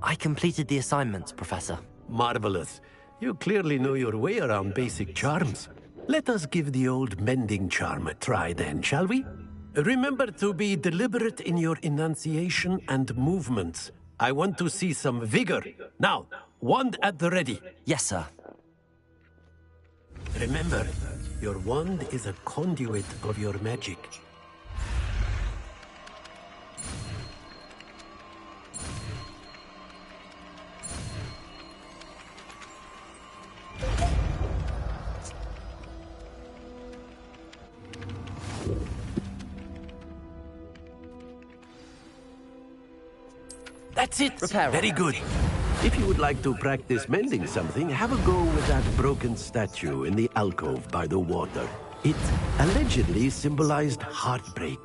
I completed the assignments, Professor. Marvelous. You clearly know your way around basic charms. Let us give the old mending charm a try then, shall we? Remember to be deliberate in your enunciation and movements. I want to see some vigor. Now, wand at the ready. Yes, sir. Remember, your wand is a conduit of your magic. That's it! Repair. Very good. If you would like to practice mending something, have a go with that broken statue in the alcove by the water. It allegedly symbolized heartbreak.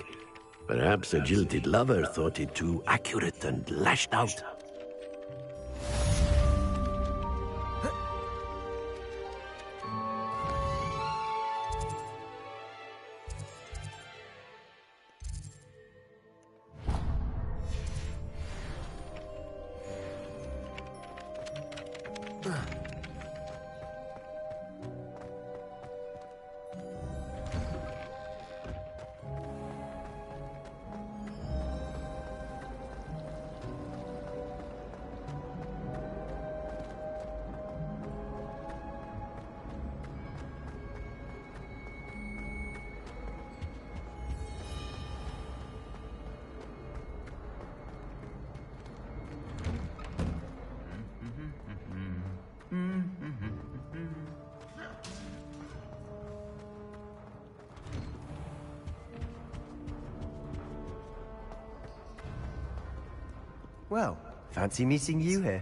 Perhaps a jilted lover thought it too accurate and lashed out. Well, fancy meeting you here.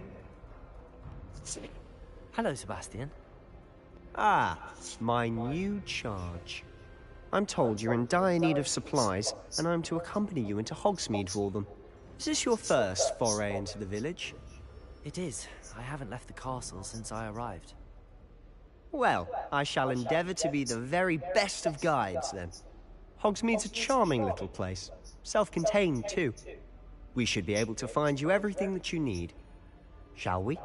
Hello, Sebastian. Ah, my new charge. I'm told you're in dire need of supplies, and I'm to accompany you into Hogsmeade for them. Is this your first foray into the village? It is. I haven't left the castle since I arrived. Well, I shall endeavour to be the very best of guides, then. Hogsmeade's a charming little place. Self-contained, too. We should be able to find you everything that you need. Shall we?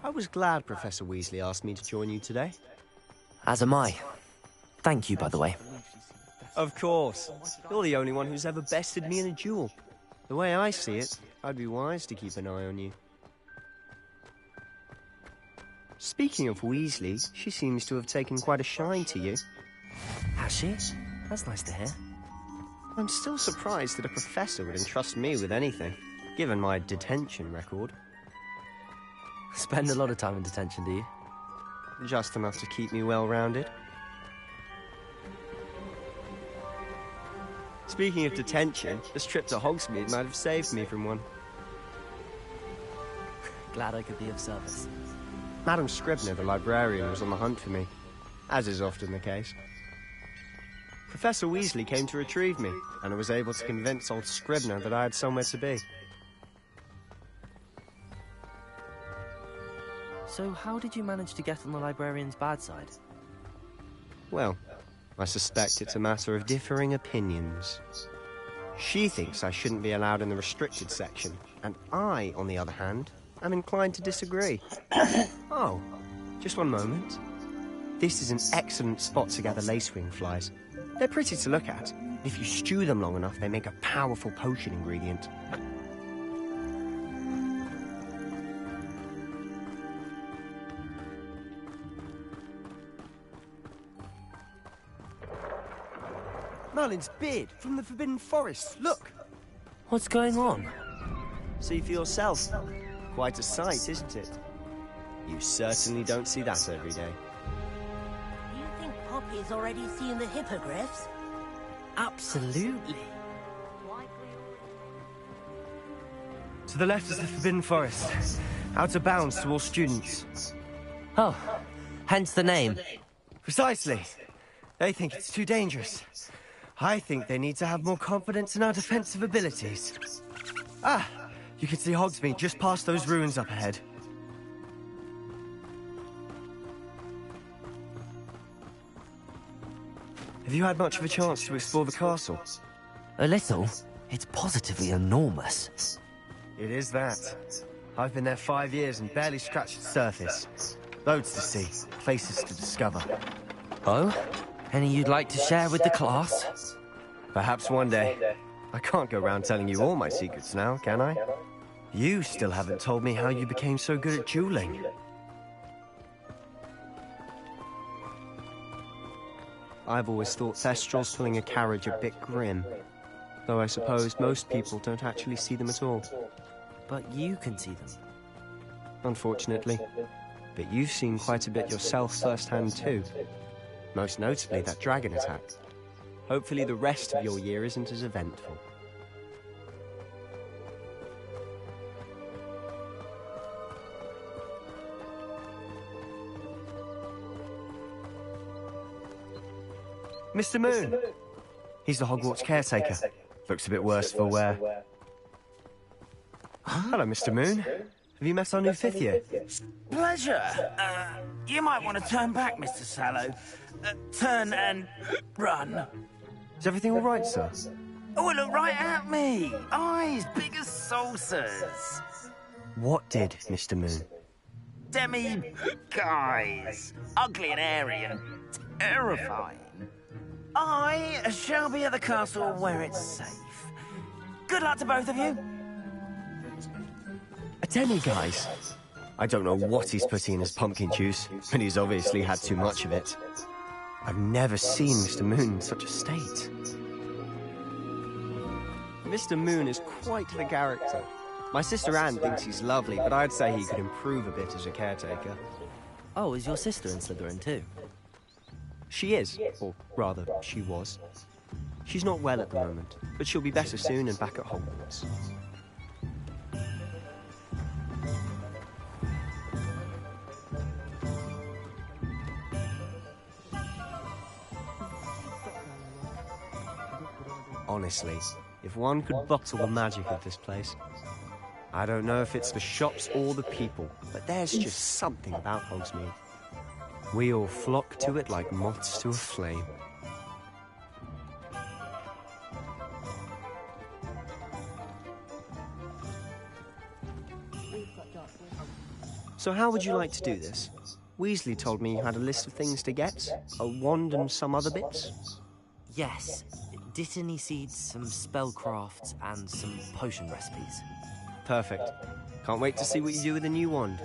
I was glad Professor Weasley asked me to join you today. As am I. Thank you, by the way. Of course. You're the only one who's ever bested me in a duel. The way I see it, I'd be wise to keep an eye on you. Speaking of Weasley, she seems to have taken quite a shine to you. Has she? That's nice to hear. I'm still surprised that a professor would entrust me with anything, given my detention record. Spend a lot of time in detention, do you? Just enough to keep me well-rounded. Speaking of detention, this trip to Hogsmeade might have saved me from one. Glad I could be of service. Madam Scribner, the librarian, was on the hunt for me, as is often the case. Professor Weasley came to retrieve me, and I was able to convince old Scribner that I had somewhere to be. So how did you manage to get on the librarian's bad side? Well, I suspect it's a matter of differing opinions. She thinks I shouldn't be allowed in the restricted section, and I, on the other hand, am inclined to disagree. Oh, just one moment. This is an excellent spot to gather lacewing flies. They're pretty to look at. If you stew them long enough, they make a powerful potion ingredient. Merlin's beard from the Forbidden Forest. Look! What's going on? See for yourself. Quite a sight, isn't it? You certainly don't see that every day. Do you think Poppy's already seen the hippogriffs? Absolutely. To the left is the Forbidden Forest. Out of bounds to all students. Oh, hence the name. Precisely. They think it's too dangerous. I think they need to have more confidence in our defensive abilities. Ah, you can see Hogsmeade just past those ruins up ahead. Have you had much of a chance to explore the castle? A little. It's positively enormous. It is that. I've been there 5 years and barely scratched the surface. Loads to see, places to discover. Oh? Any you'd like to share with the class? Perhaps one day. I can't go around telling you all my secrets now, can I? You still haven't told me how you became so good at dueling. I've always thought Thestrals pulling a carriage a bit grim. Though I suppose most people don't actually see them at all. But you can see them. Unfortunately. But you've seen quite a bit yourself firsthand too. Most notably that dragon attack. Hopefully the rest of your year isn't as eventful. Mr. Moon! He's the Hogwarts caretaker. Looks a bit worse for wear. Hello, Mr. Moon. Have you met our new fifth year? Pleasure. You might want to turn back, Mr. Sallow. Turn and run. Is everything all right, sir? Oh, look right at me. Eyes big as saucers. What did, Mr. Moon? Guys. Ugly and hairy and terrifying. I shall be at the castle where it's safe. Good luck to both of you. A demi-guise? I don't know what he's putting in his pumpkin juice, but he's obviously had too much of it. I've never seen Mr. Moon in such a state. Mr. Moon is quite the character. My sister Anne thinks he's lovely, but I'd say he could improve a bit as a caretaker. Oh, is your sister in Slytherin too? She is, or rather, she was. She's not well at the moment, but she'll be better soon and back at Hogwarts. Honestly, if one could bottle the magic of this place. I don't know if it's the shops or the people, but there's just something about Hogsmeade. We all flock to it like moths to a flame. So how would you like to do this? Weasley told me you had a list of things to get, a wand and some other bits. Yes. Dittany seeds, some spellcrafts, and some potion recipes. Perfect. Can't wait to see what you do with the new wand.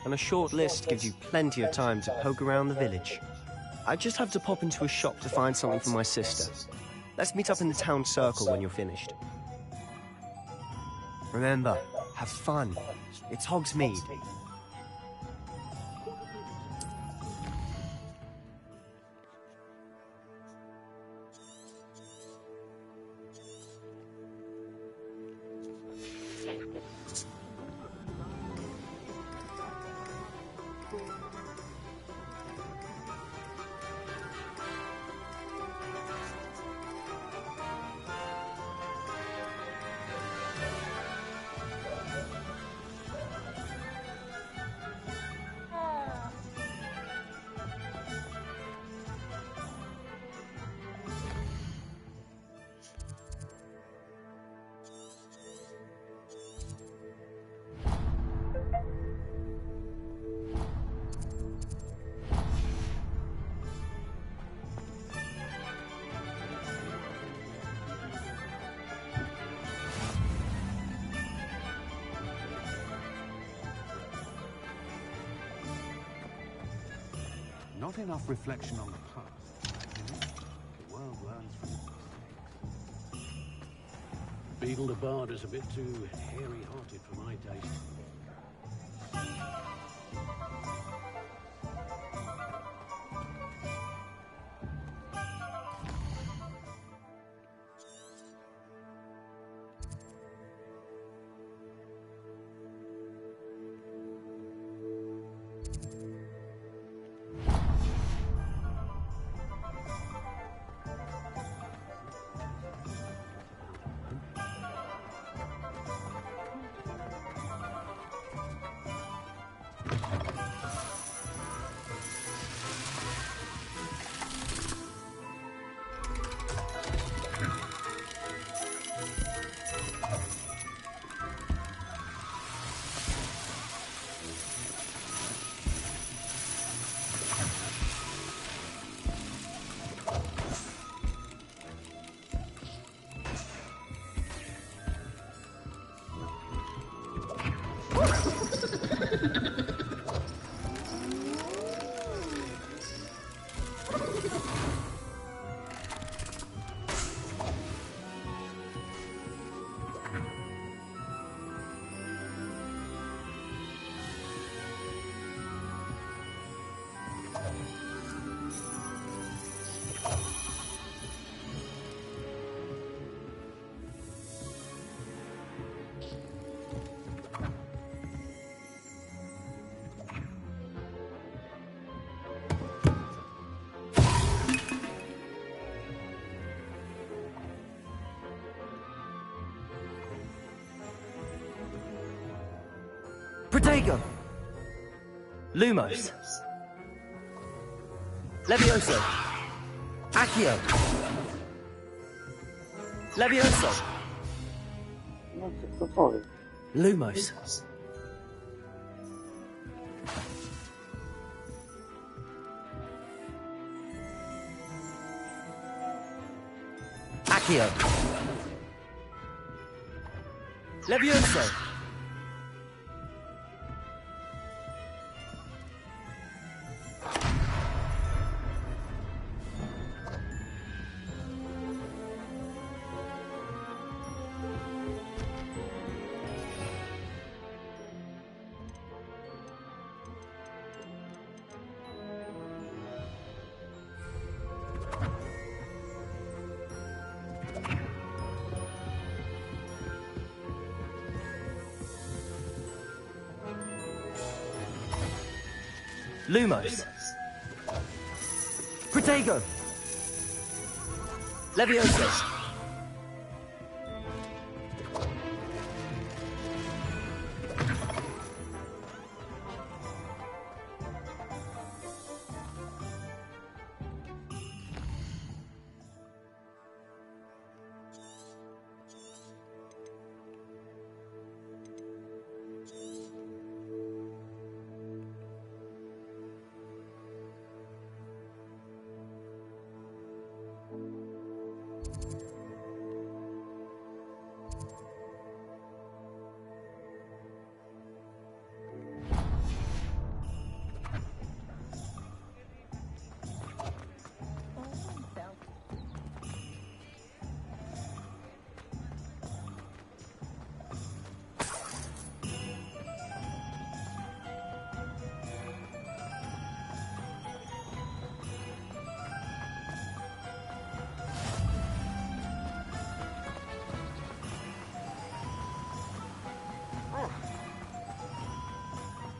And a short list gives you plenty of time to poke around the village. I just have to pop into a shop to find something for my sister. Let's meet up in the town circle when you're finished. Remember, have fun. It's Hogsmeade. not enough reflection on the past. The world learns from its mistakes. Beadle the Bard is a bit too hairy-hearted for my taste. Protego! Lumos! Levioso! Accio! Levioso! No co to powie? Lumos! Accio! Levioso! Lumos. Protego. Levioso.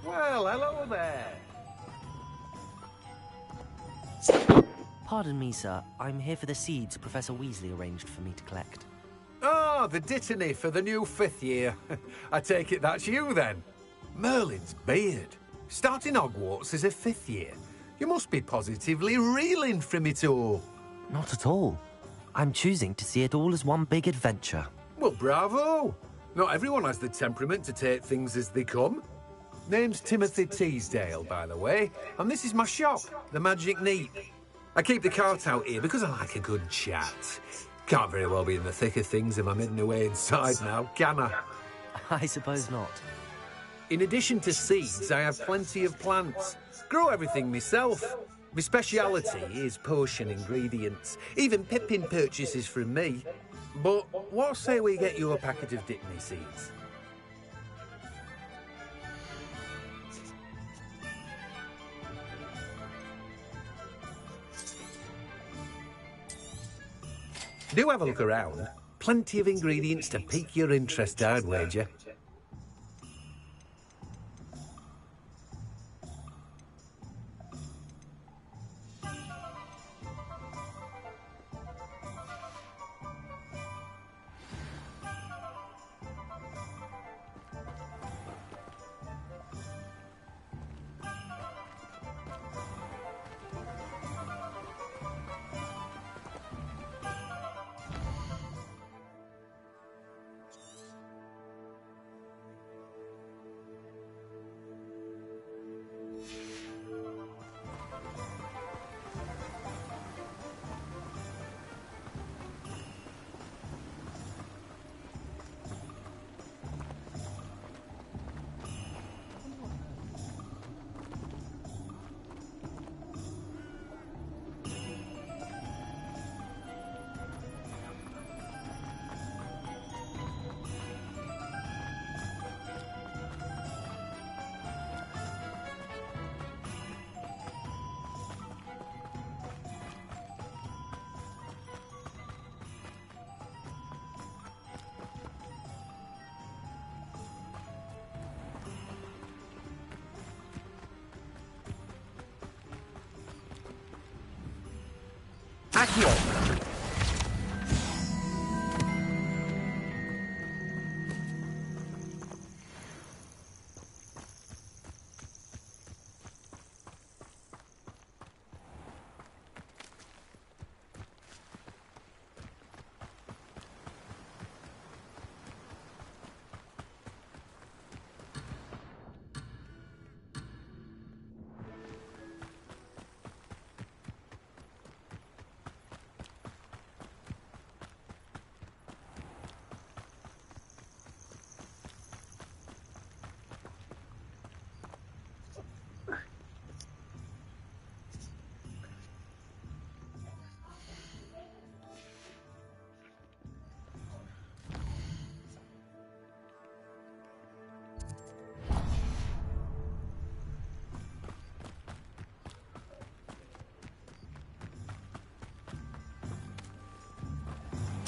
Well, hello there. Pardon me, sir. I'm here for the seeds Professor Weasley arranged for me to collect. Ah, the dittany for the new 5th year. I take it that's you, then. Merlin's beard. Starting Hogwarts as a 5th year. You must be positively reeling from it all. Not at all. I'm choosing to see it all as one big adventure. Well, bravo. Not everyone has the temperament to take things as they come. Name's Timothy Teasdale, by the way, and this is my shop, the Magic Neat. I keep the cart out here because I like a good chat. Can't very well be in the thick of things if I'm hidden away inside now, can I? I suppose not. In addition to seeds, I have plenty of plants. Grow everything myself. My speciality is potion ingredients. Even Pippin purchases from me. But what say we get you a packet of dittany seeds? Do have a look around. Plenty of ingredients to pique your interest, I'd wager. Accio!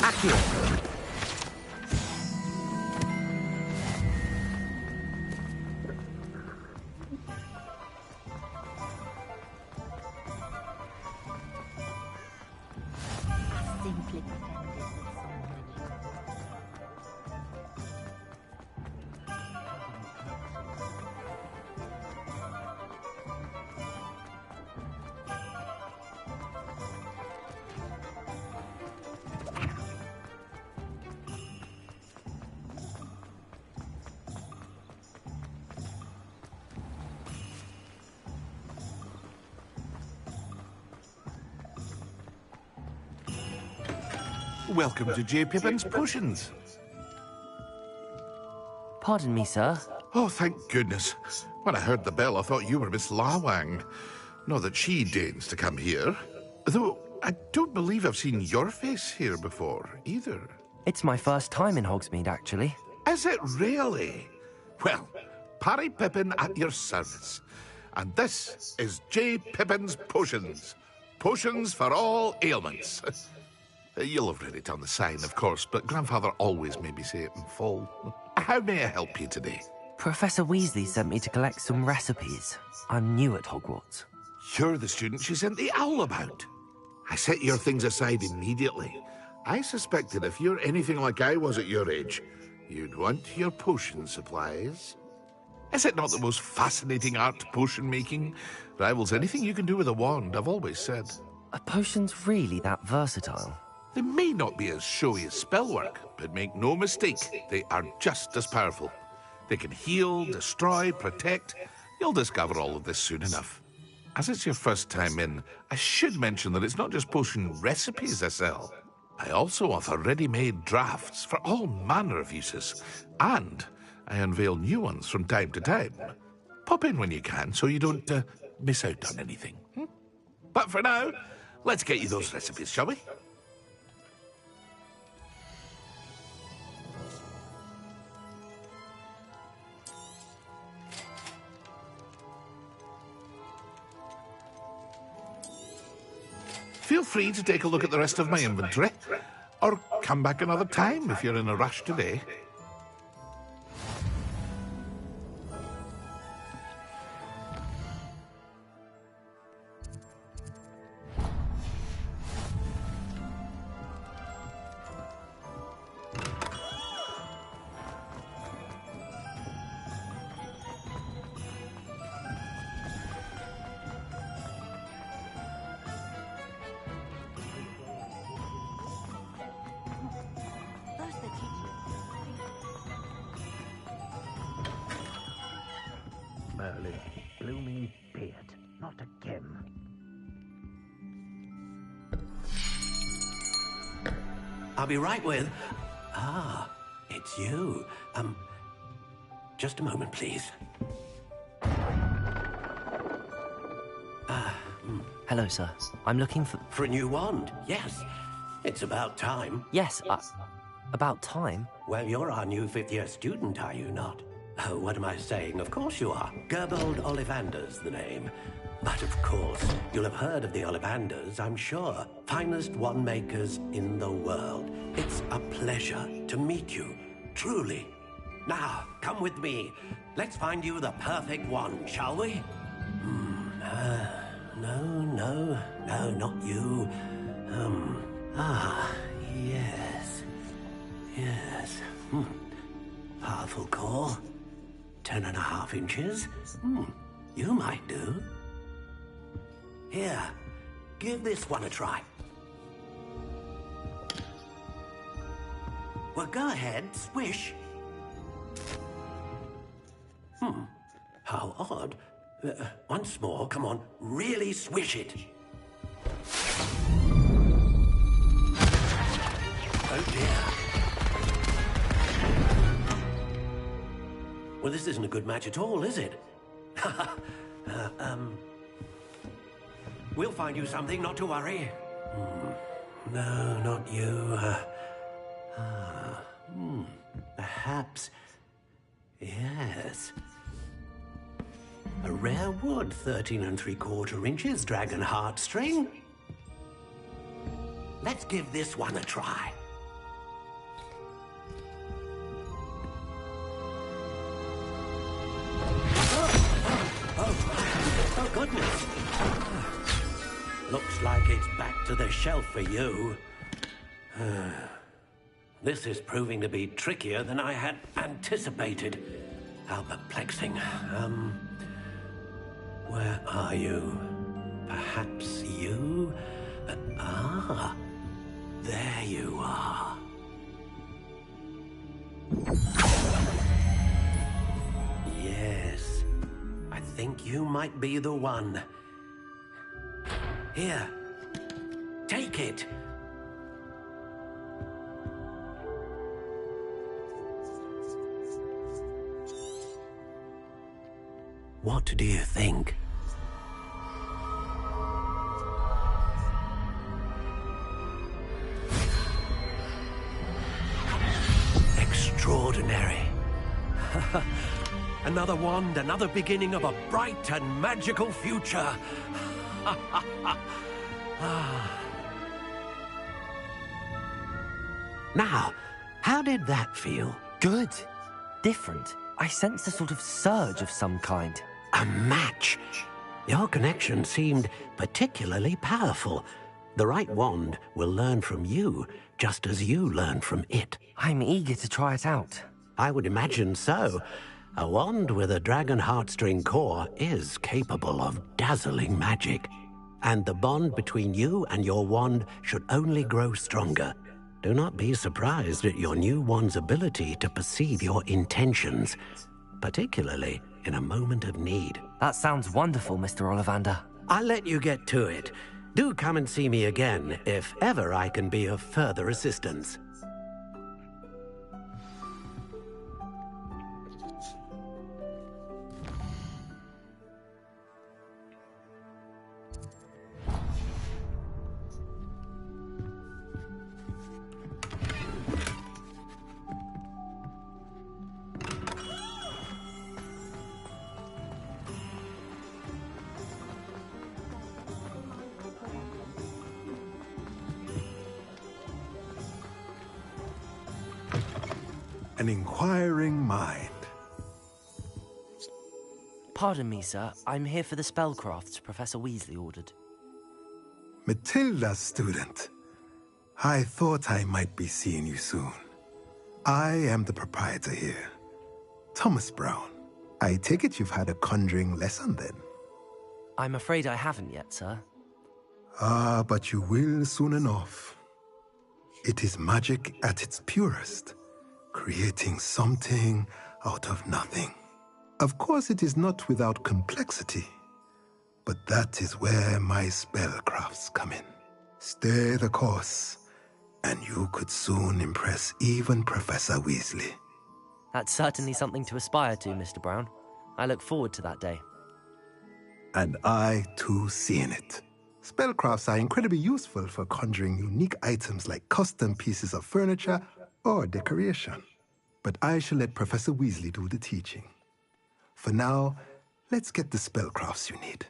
Accio! Simply pretended with so many. Welcome to J. Pippin's Potions. Pardon me, sir. Oh, thank goodness. When I heard the bell, I thought you were Miss Lawang. Not that she deigns to come here. Though, I don't believe I've seen your face here before, either. It's my first time in Hogsmeade, actually. Is it really? Well, Parry Pippin at your service. And this is J. Pippin's Potions. Potions for all ailments. You'll have read it on the sign, of course, but Grandfather always made me say it in full. How may I help you today? Professor Weasley sent me to collect some recipes. I'm new at Hogwarts. You're the student she sent the owl about. I set your things aside immediately. I suspected if you're anything like I was at your age, you'd want your potion supplies. Is it not the most fascinating art, potion making? Rivals anything you can do with a wand, I've always said. Are potions really that versatile? They may not be as showy as spellwork, but make no mistake, they are just as powerful. They can heal, destroy, protect. You'll discover all of this soon enough. As it's your first time in, I should mention that it's not just potion recipes I sell. I also offer ready-made drafts for all manner of uses, and I unveil new ones from time to time. Pop in when you can so you don't miss out on anything. But for now, let's get you those recipes, shall we? Feel free to take a look at the rest of my inventory, or come back another time if you're in a rush today. First the teacher. Merlin's blooming beard. Not again. I'll be right with... Ah, it's you. Just a moment, please. Hello, sir. I'm looking for... For a new wand, yes. It's about time. Yes, about time. Well, you're our new fifth-year student, are you not? Oh, what am I saying? Of course you are. Gerbold Ollivander's the name. But of course, you'll have heard of the Ollivanders, I'm sure. Finest wand makers in the world. It's a pleasure to meet you, truly. Now, come with me. Let's find you the perfect wand, shall we? No, not you. Yes. Powerful core. 10.5 inches. You might do. Here, give this one a try. Well, go ahead, swish. How odd. Once more, come on, really swish it. Oh dear. Well, this isn't a good match at all, is it? We'll find you something, not to worry. No, not you. Perhaps... Yes. A rare wood, 13 3/4 inches, dragon heartstring. Let's give this one a try. Oh, goodness. Looks like it's back to the shelf for you. This is proving to be trickier than I had anticipated. How perplexing. Where are you? Perhaps you? There you are. Yes, I think you might be the one. Here, take it. What do you think? Extraordinary. Another wand, another beginning of a bright and magical future. Now, how did that feel? Good. Different. I sensed a sort of surge of some kind. A match. Your connection seemed particularly powerful. The right wand will learn from you, just as you learn from it. I'm eager to try it out. I would imagine so. A wand with a dragon heartstring core is capable of dazzling magic. And the bond between you and your wand should only grow stronger. Do not be surprised at your new wand's ability to perceive your intentions, particularly in a moment of need. That sounds wonderful, Mr. Ollivander. I'll let you get to it. Do come and see me again if ever I can be of further assistance. an inquiring mind. Pardon me, sir. I'm here for the spellcrafts Professor Weasley ordered. Matilda's student. I thought I might be seeing you soon. I am the proprietor here, Thomas Brown. I take it you've had a conjuring lesson then? I'm afraid I haven't yet, sir. Ah, but you will soon enough. It is magic at its purest, creating something out of nothing. Of course, it is not without complexity, but that is where my spellcrafts come in. Stay the course, and you could soon impress even Professor Weasley. That's certainly something to aspire to, Mr. Brown. I look forward to that day. And I, too, seeing it. Spellcrafts are incredibly useful for conjuring unique items like custom pieces of furniture or decoration. But I shall let Professor Weasley do the teaching. For now, let's get the spellcrafts you need.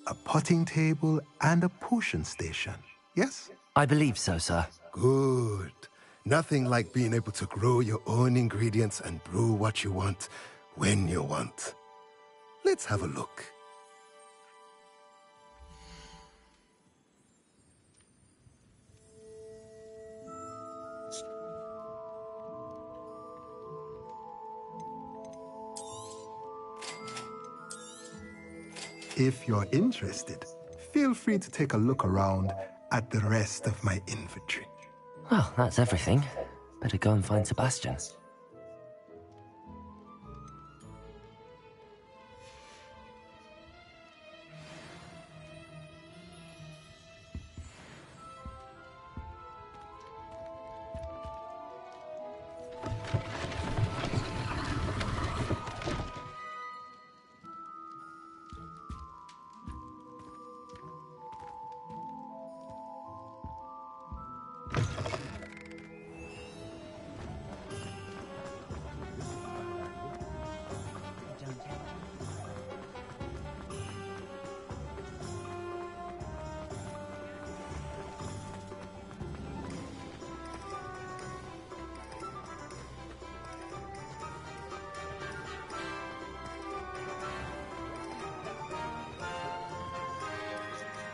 A potting table and a potion station, yes? I believe so, sir. Good. Nothing like being able to grow your own ingredients and brew what you want, when you want. Let's have a look. If you're interested, feel free to take a look around at the rest of my inventory. Well, that's everything. Better go and find Sebastian.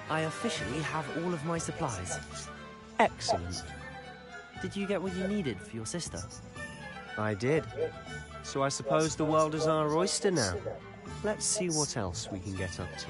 I officially have all of my supplies. Excellent. Did you get what you needed for your sister? I did. So I suppose the world is our oyster now. Let's see what else we can get up to.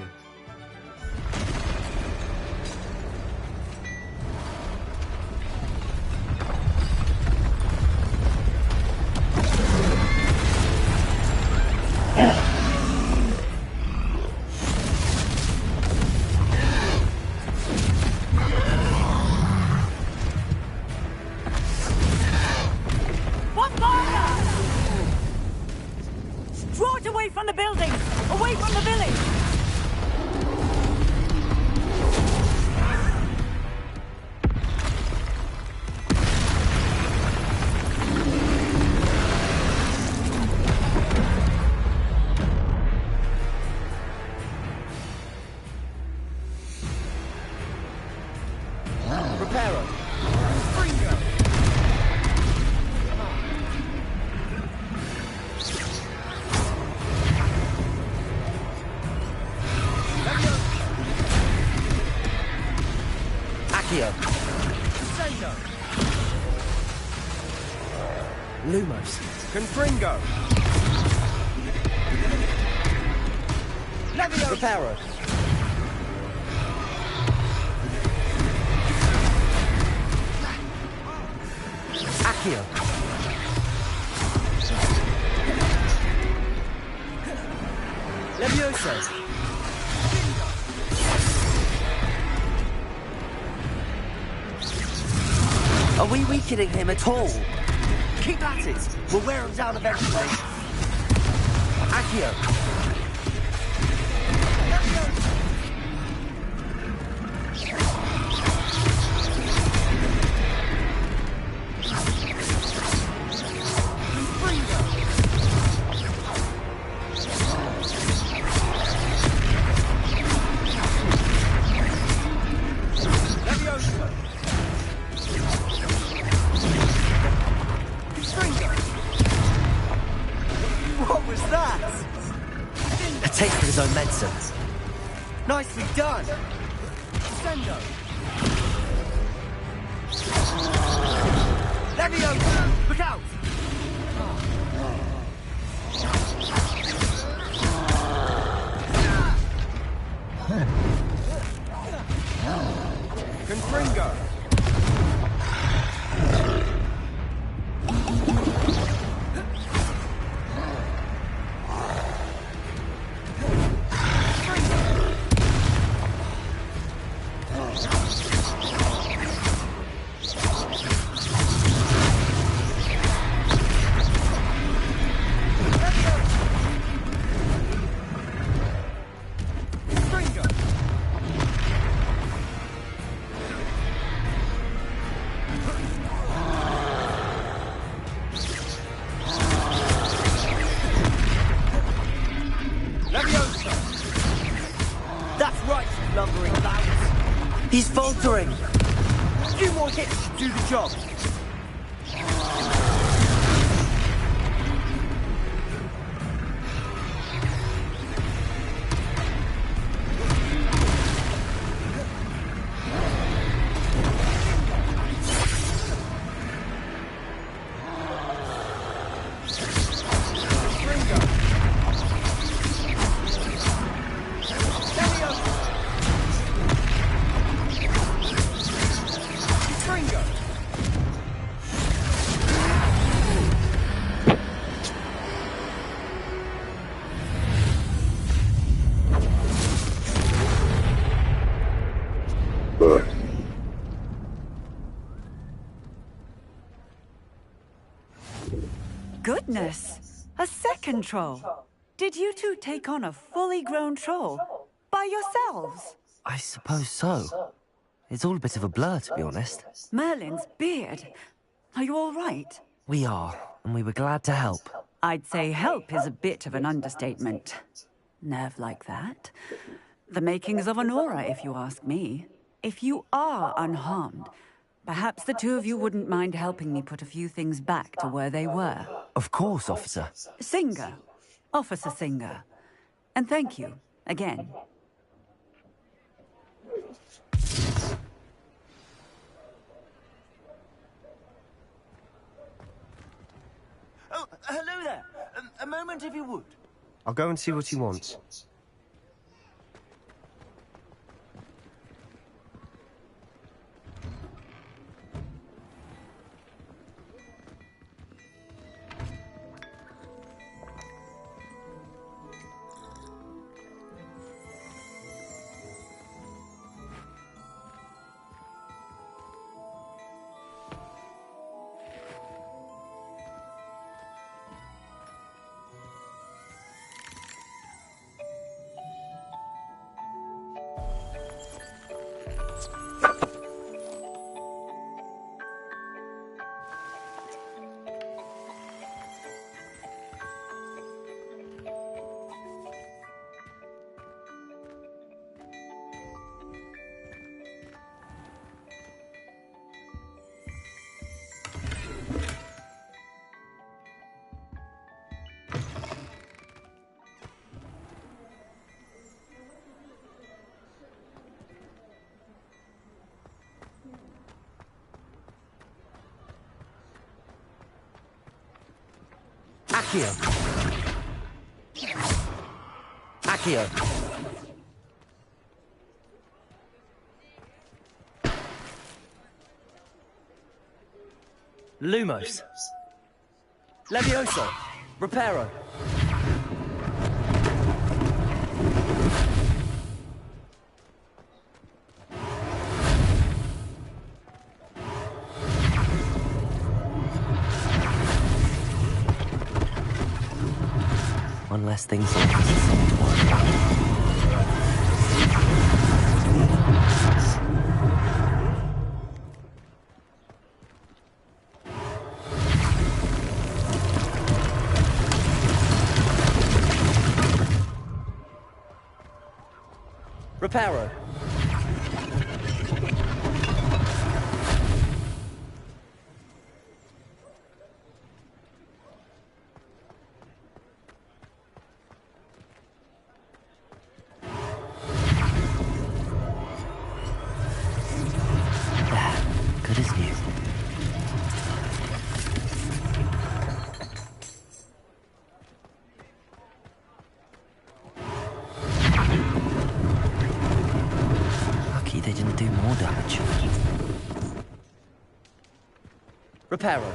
Draw it away from the building! Away from the village! Reparo! Lumos. Confringo! Levio! Reparo! Accio. Levioso! Are we weakening him at all? Keep at it. We'll wear him down eventually. Accio. his own medicine. Nicely done! Sendo! Leviosa! Look out! Confringo! He's faltering! A few more hits should do the job. Goodness! A second troll! Did you two take on a fully grown troll? By yourselves? I suppose so. It's all a bit of a blur, to be honest. Merlin's beard. Are you all right? We are, and we were glad to help. I'd say help is a bit of an understatement. Nerve like that. The makings of an aura, if you ask me. If you are unharmed, perhaps the two of you wouldn't mind helping me put a few things back to where they were. Of course, officer. Singer. Officer Singer. And thank you, again. Oh, hello there. A moment if you would. I'll go and see what he wants. Accio. Accio. Lumos. Levioso. Reparo. One less thing to Reparo. Repair on.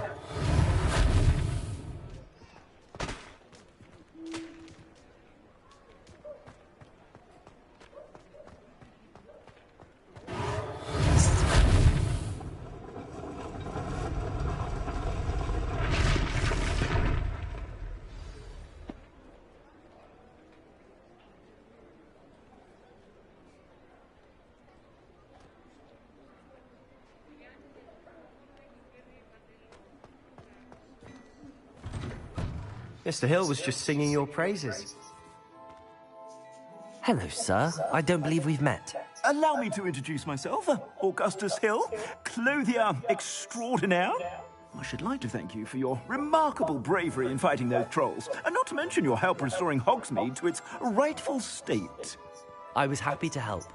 Mr. Hill was just singing your praises. Hello, sir. I don't believe we've met. Allow me to introduce myself, Augustus Hill, clothier extraordinaire. I should like to thank you for your remarkable bravery in fighting those trolls, and not to mention your help restoring Hogsmeade to its rightful state. I was happy to help.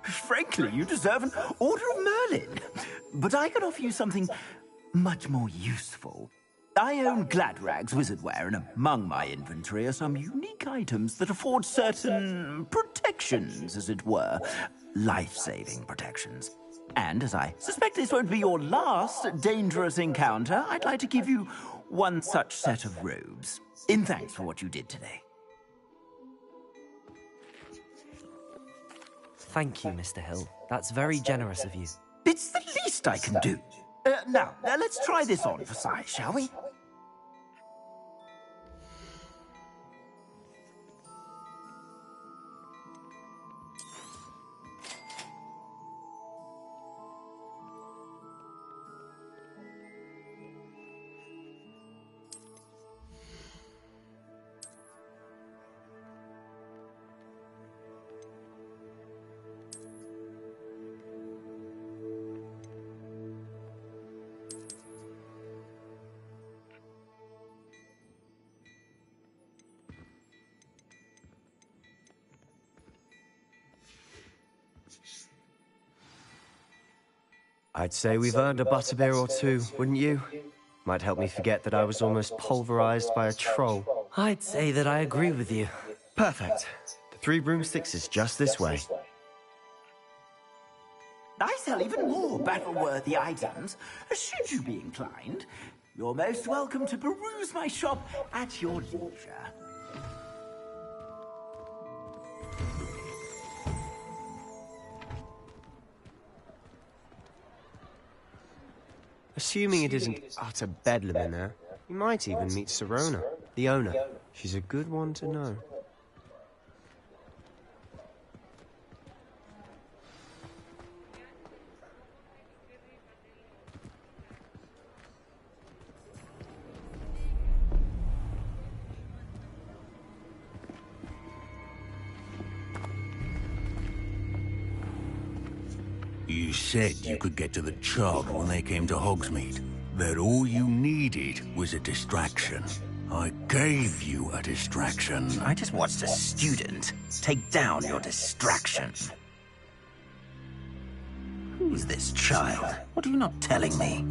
Frankly, you deserve an Order of Merlin. But I can offer you something much more useful. I own Gladrag's wizardware, and among my inventory are some unique items that afford certain protections, as it were. Life-saving protections. And as I suspect this won't be your last dangerous encounter, I'd like to give you one such set of robes, in thanks for what you did today. Thank you, Mr. Hill. That's very generous of you. It's the least I can do. Now, let's try this on for size, shall we? I'd say we've earned a butterbeer or two, wouldn't you? Might help me forget that I was almost pulverized by a troll. I'd say that I agree with you. Perfect. The 3 broomsticks is just this way. I sell even more battle-worthy items. Should you be inclined, you're most welcome to peruse my shop at your leisure. Assuming it isn't utter bedlam in there, you might even meet Sirona, the owner. She's a good one to know. You said you could get to the Chog when they came to Hogsmeade. That all you needed was a distraction. I gave you a distraction. I just watched a student take down your distraction. Who's this child? What are you not telling me?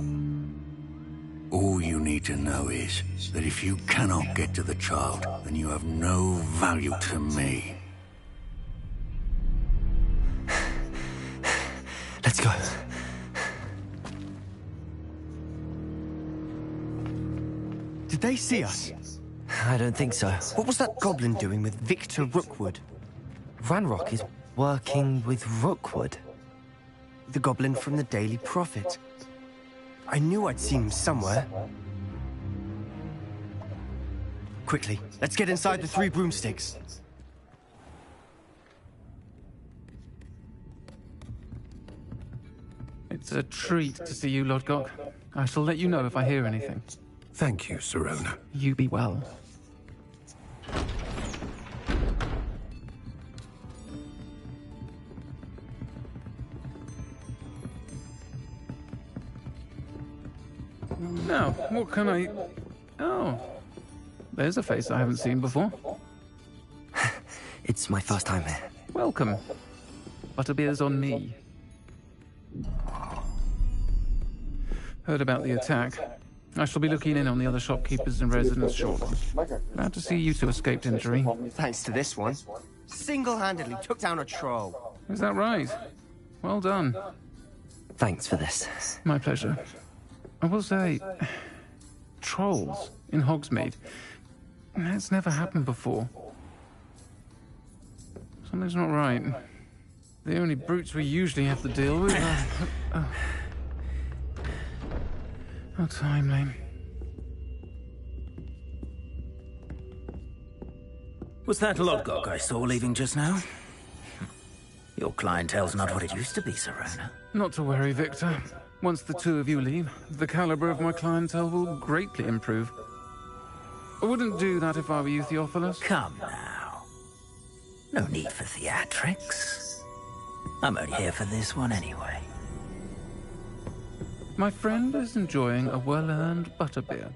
All you need to know is that if you cannot get to the child, then you have no value to me. Let's go. Did they see us? I don't think so. What was that goblin doing with Victor Rookwood? Ranrock is working with Rookwood. The goblin from the Daily Prophet. I knew I'd seen him somewhere. Quickly, let's get inside the 3 broomsticks. It's a treat to see you, Lodgok. I shall let you know if I hear anything. Thank you, Sirona. You be well. Now, what can I... Oh, there's a face I haven't seen before. It's my first time here. Welcome. Butterbeer's on me. Heard about the attack. I shall be looking in on the other shopkeepers and residents shortly. Glad to see you two escaped injury. Thanks to this one. Single-handedly took down a troll. Is that right? Well done. Thanks for this. My pleasure. I will say, trolls in Hogsmeade. That's never happened before. Something's not right. The only brutes we usually have to deal with are... How timely. Was that Lodgok I saw leaving just now? Your clientele's not what it used to be, Serona. Not to worry, Victor. Once the two of you leave, the caliber of my clientele will greatly improve. I wouldn't do that if I were you, Theophilus. Come now. No need for theatrics. I'm only here for this one anyway. My friend is enjoying a well-earned butterbeer.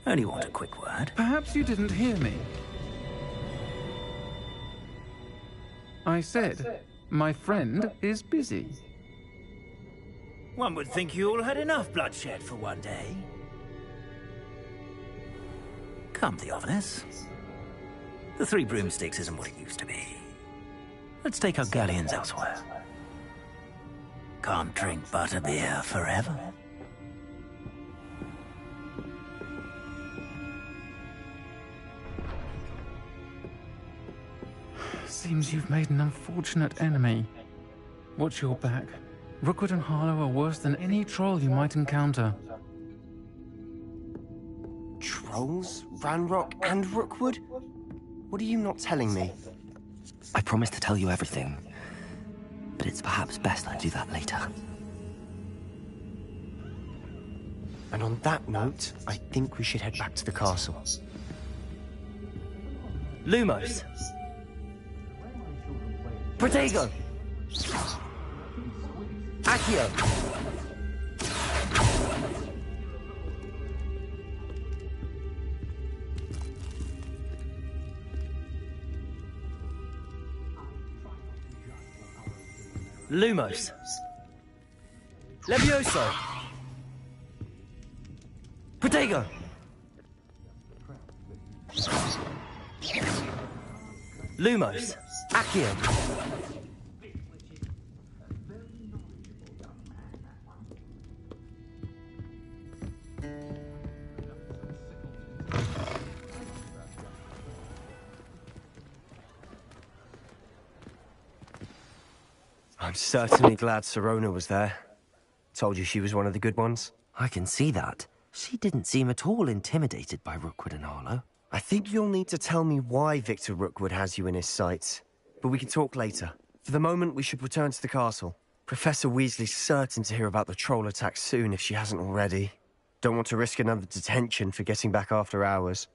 Only want a quick word. Perhaps you didn't hear me. I said, my friend is busy. One would think you all had enough bloodshed for one day. Come, Theophilus. The Three Broomsticks isn't what it used to be. Let's take our galleons elsewhere. Can't drink butterbeer forever. Seems you've made an unfortunate enemy. Watch your back. Rookwood and Harlow are worse than any troll you might encounter. Trolls? Ranrock and Rookwood? What are you not telling me? I promise to tell you everything, but it's perhaps best I do that later. And on that note, I think we should head back to the castle. Lumos! Protego! Accio! Lumos! Levioso! Protego! Lumos! Accio! I'm certainly glad Serona was there. Told you she was one of the good ones. I can see that. She didn't seem at all intimidated by Rookwood and Harlow. I think you'll need to tell me why Victor Rookwood has you in his sights. But we can talk later. For the moment, we should return to the castle. Professor Weasley's certain to hear about the troll attack soon if she hasn't already. Don't want to risk another detention for getting back after hours.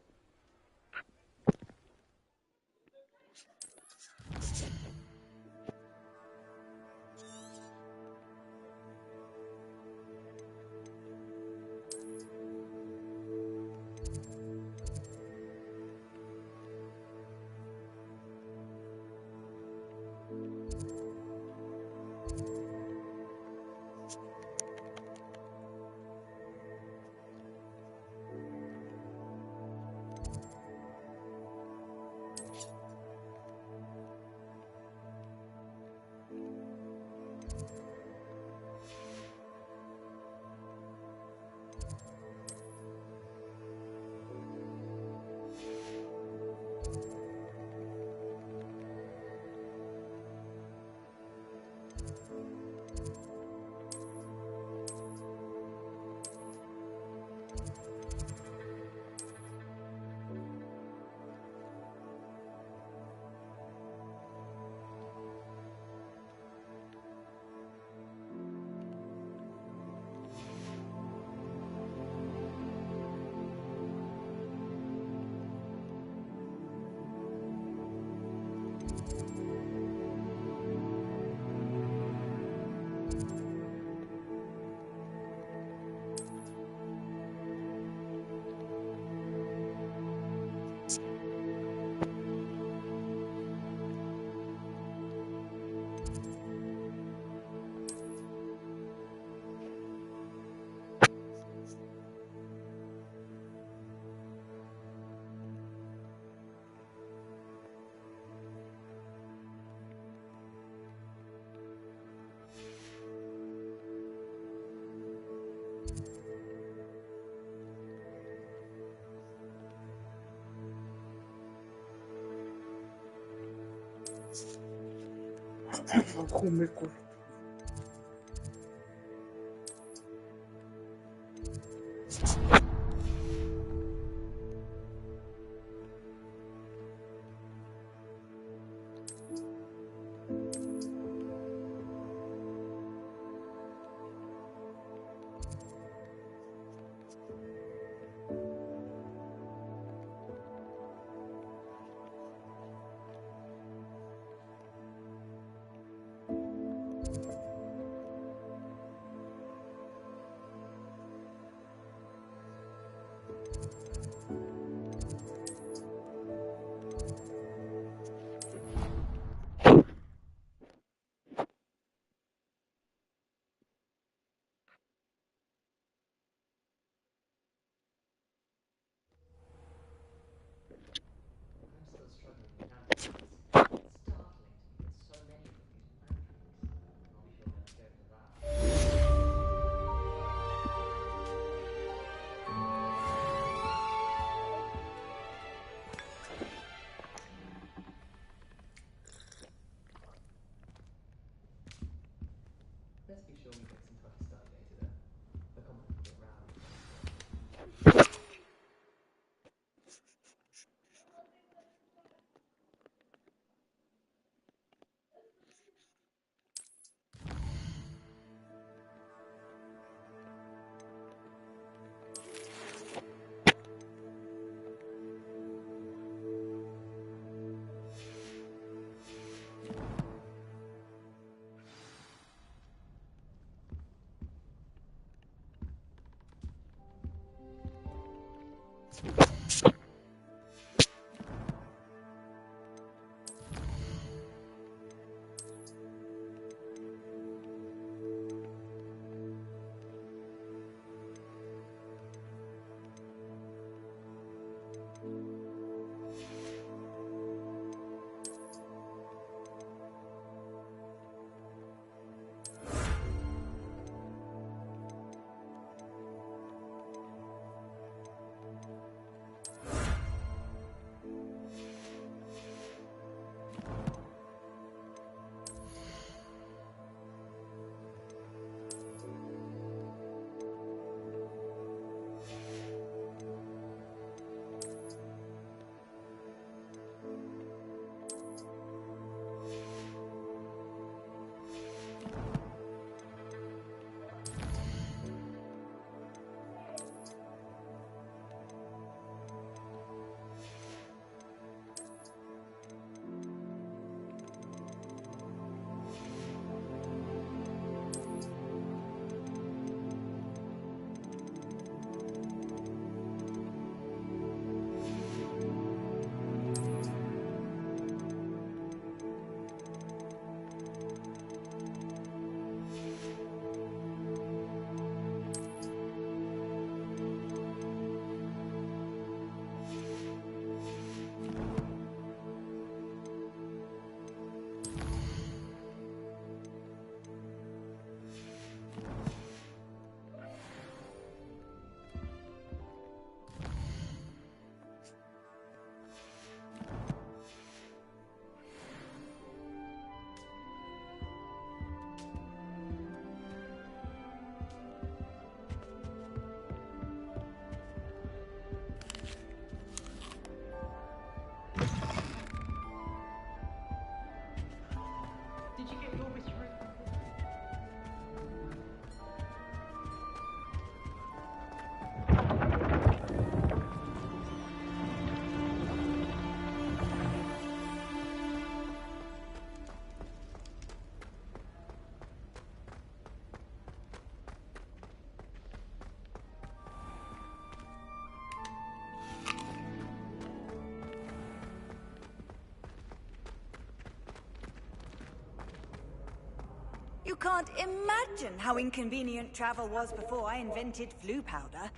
You can't imagine how inconvenient travel was before I invented flu powder.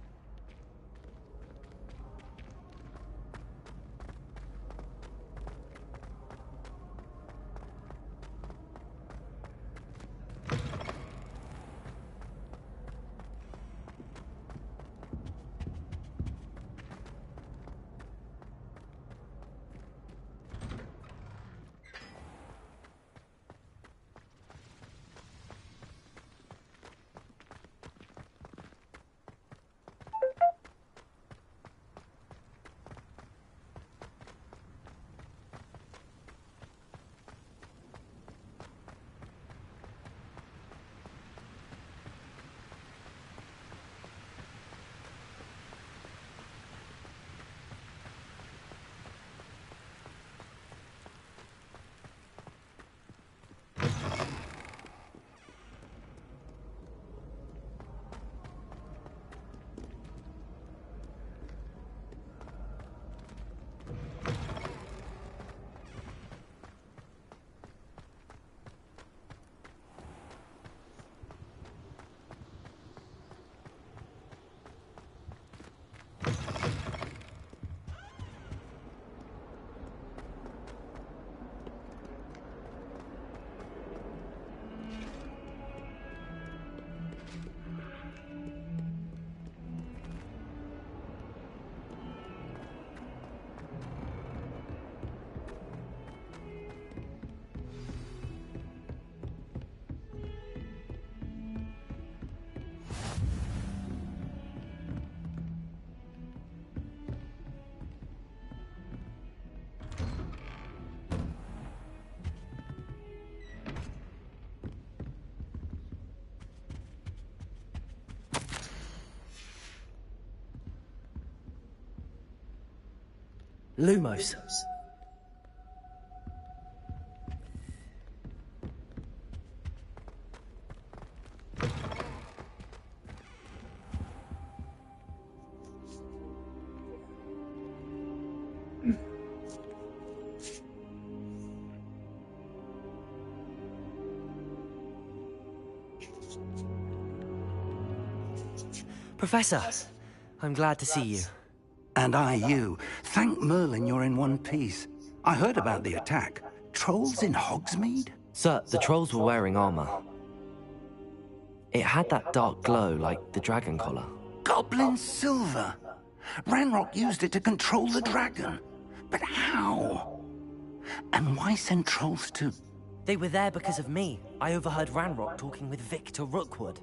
Lumos. Professor, I'm glad to see you. And I you. Thank Merlin you're in one piece. I heard about the attack. Trolls in Hogsmeade? Sir, the trolls were wearing armor. It had that dark glow like the dragon collar. Goblin silver! Ranrock used it to control the dragon. But how? And why send trolls to... They were there because of me. I overheard Ranrock talking with Victor Rookwood.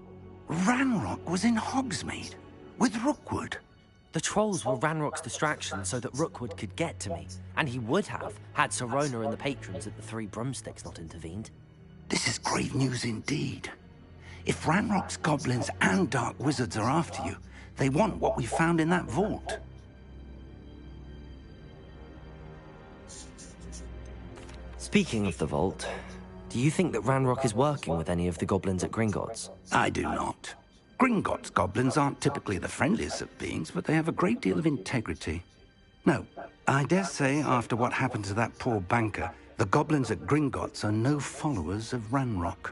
Ranrock was in Hogsmeade? With Rookwood? The trolls were Ranrock's distraction so that Rookwood could get to me. And he would have, had Sirona and the patrons at the Three Broomsticks not intervened. This is grave news indeed. If Ranrock's goblins and dark wizards are after you, they want what we found in that vault. Speaking of the vault, do you think that Ranrock is working with any of the goblins at Gringotts? I do not. Gringotts goblins aren't typically the friendliest of beings, but they have a great deal of integrity. No, I dare say after what happened to that poor banker, the goblins at Gringotts are no followers of Ranrock.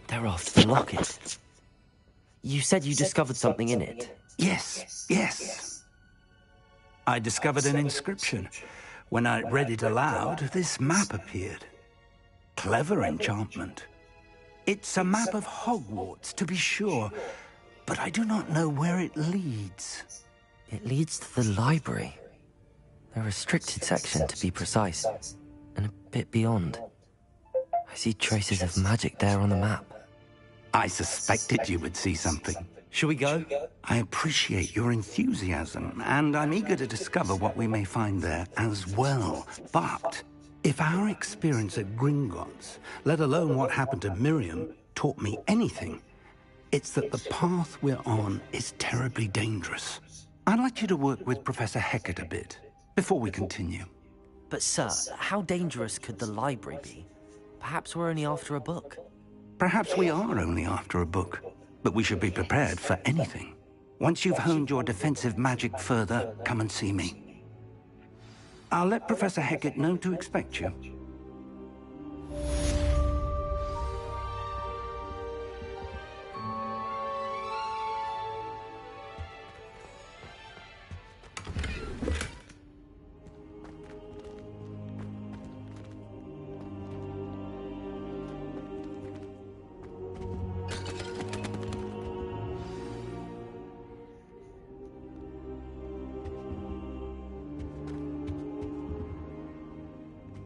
They're after the locket. You said you discovered something in it. Yes, yes. I discovered an inscription. When I read it aloud, this map appeared. Clever enchantment. It's a map of Hogwarts, to be sure, but I do not know where it leads. It leads to the library. A restricted section, to be precise, and a bit beyond. I see traces of magic there on the map. I suspected you would see something. Shall we go? I appreciate your enthusiasm, and I'm eager to discover what we may find there as well. But if our experience at Gringotts, let alone what happened to Miriam, taught me anything, it's that the path we're on is terribly dangerous. I'd like you to work with Professor Hecat a bit, before we continue. But sir, how dangerous could the library be? Perhaps we're only after a book. Perhaps we are only after a book, but we should be prepared for anything. Once you've honed your defensive magic further, come and see me. I'll let Professor Hecat know to expect you.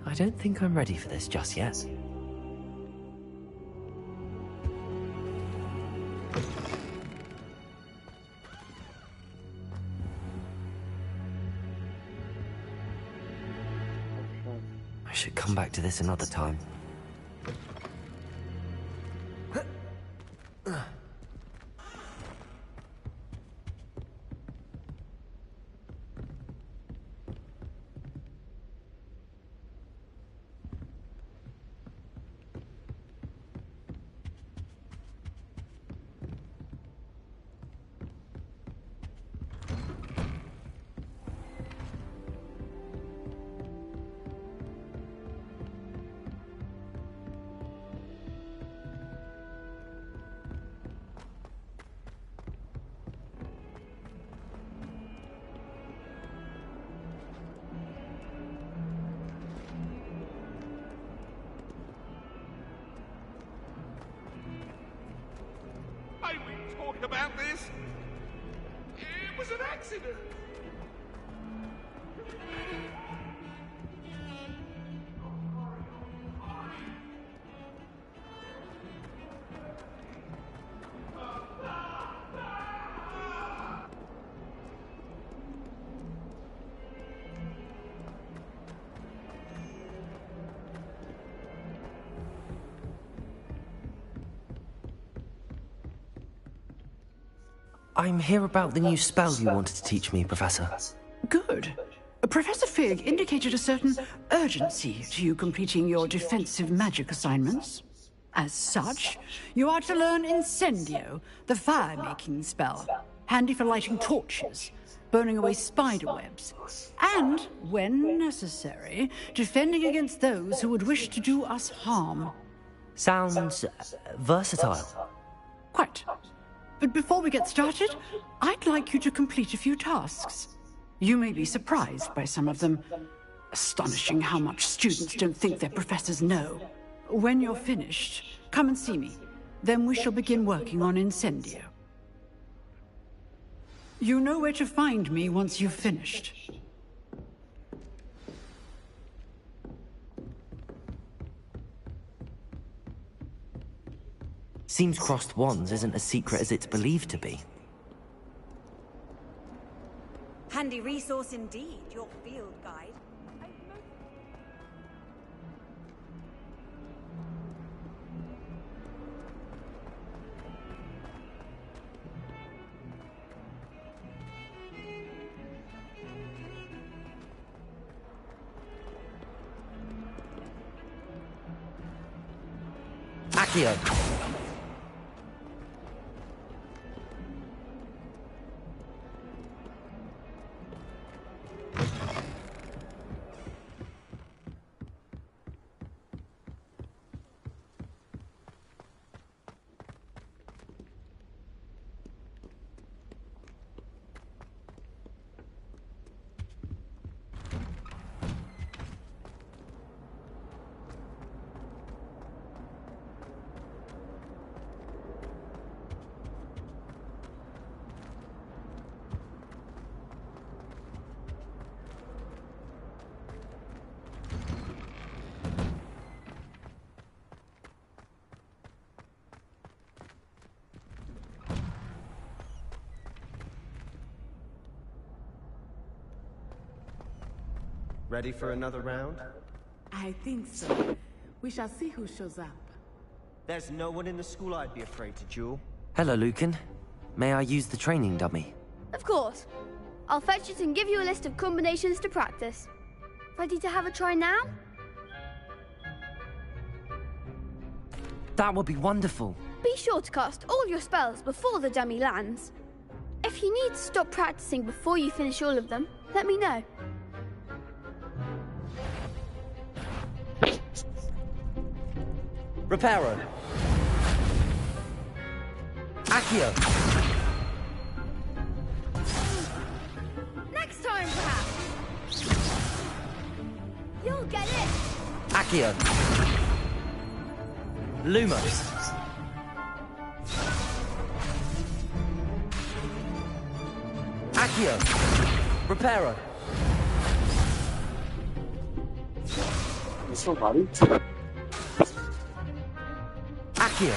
I don't think I'm ready for this just yet. I should come back to this another time. About this? It was an accident. I'm here about the new spell you wanted to teach me, Professor. Good. Professor Fig indicated a certain urgency to you completing your defensive magic assignments. As such, you are to learn Incendio, the fire-making spell, handy for lighting torches, burning away spider webs, and, when necessary, defending against those who would wish to do us harm. Sounds versatile. Quite. But before we get started, I'd like you to complete a few tasks. You may be surprised by some of them. Astonishing how much students don't think their professors know. When you're finished, come and see me. Then we shall begin working on Incendio. You know where to find me once you've finished. Seems crossed wands isn't as secret as it's believed to be. Handy resource indeed, your field guide. Accio! Ready for another round? I think so. We shall see who shows up. There's no one in the school I'd be afraid to duel. Hello, Lucan. May I use the training dummy? Of course. I'll fetch it and give you a list of combinations to practice. Ready to have a try now? That would be wonderful. Be sure to cast all your spells before the dummy lands. If you need to stop practicing before you finish all of them, let me know. Reparo. Accio. Next time, perhaps. You'll get it. Accio. Lumos. Accio. Reparo. Somebody. Accio.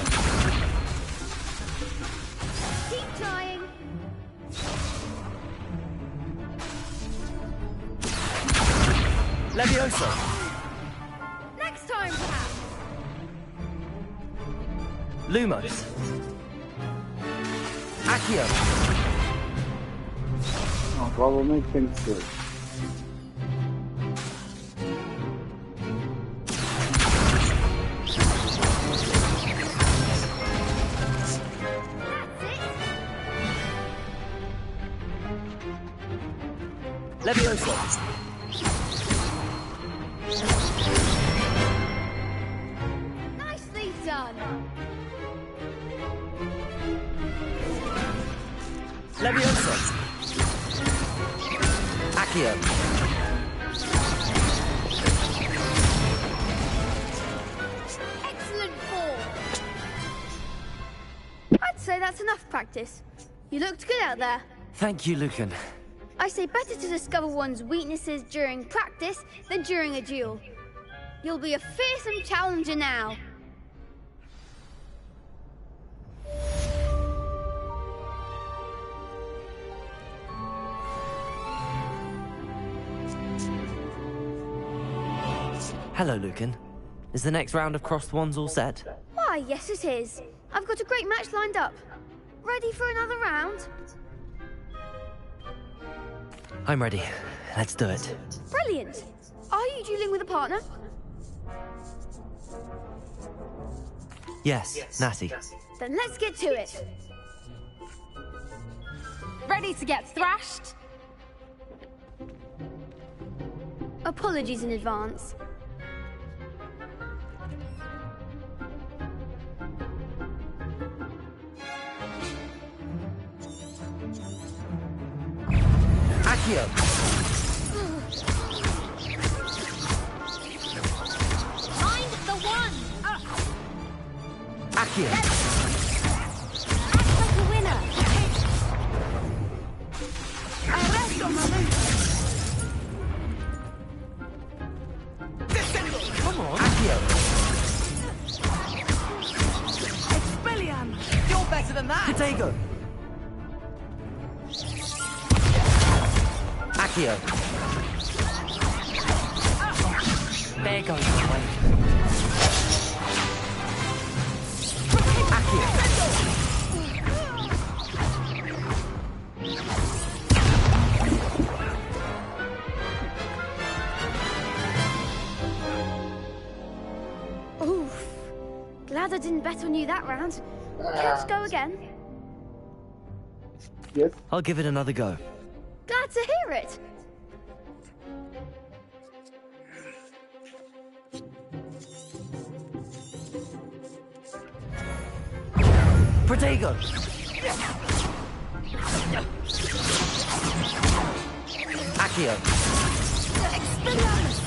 Keep trying. Leviosa. Next time, perhaps. Lumos. Accio. Oh, well, we'll make things good. Leviosa. Nicely done. Leviosa. Accio. Excellent form. I'd say that's enough practice. You looked good out there. Thank you, Lucan. I say better to discover one's weaknesses during practice than during a duel. You'll be a fearsome challenger now. Hello, Lucan. Is the next round of crossed wands all set? Why, yes it is. I've got a great match lined up. Ready for another round? I'm ready. Let's do it. Brilliant. Are you dueling with a partner? Yes, Natty. Then let's get to it. Ready to get thrashed? Apologies in advance. Accio! Find the one! Accio! Act like a winner! Arresto momento! Come on! Accio! Expelliarmus! You're better than that! Protego! Accio! There goes the way. Accio! Oof. Glad I didn't bet on you that round. Can I just go again? Yes. I'll give it another go. Glad to hear it. Protego! Accio! Expelliarmus!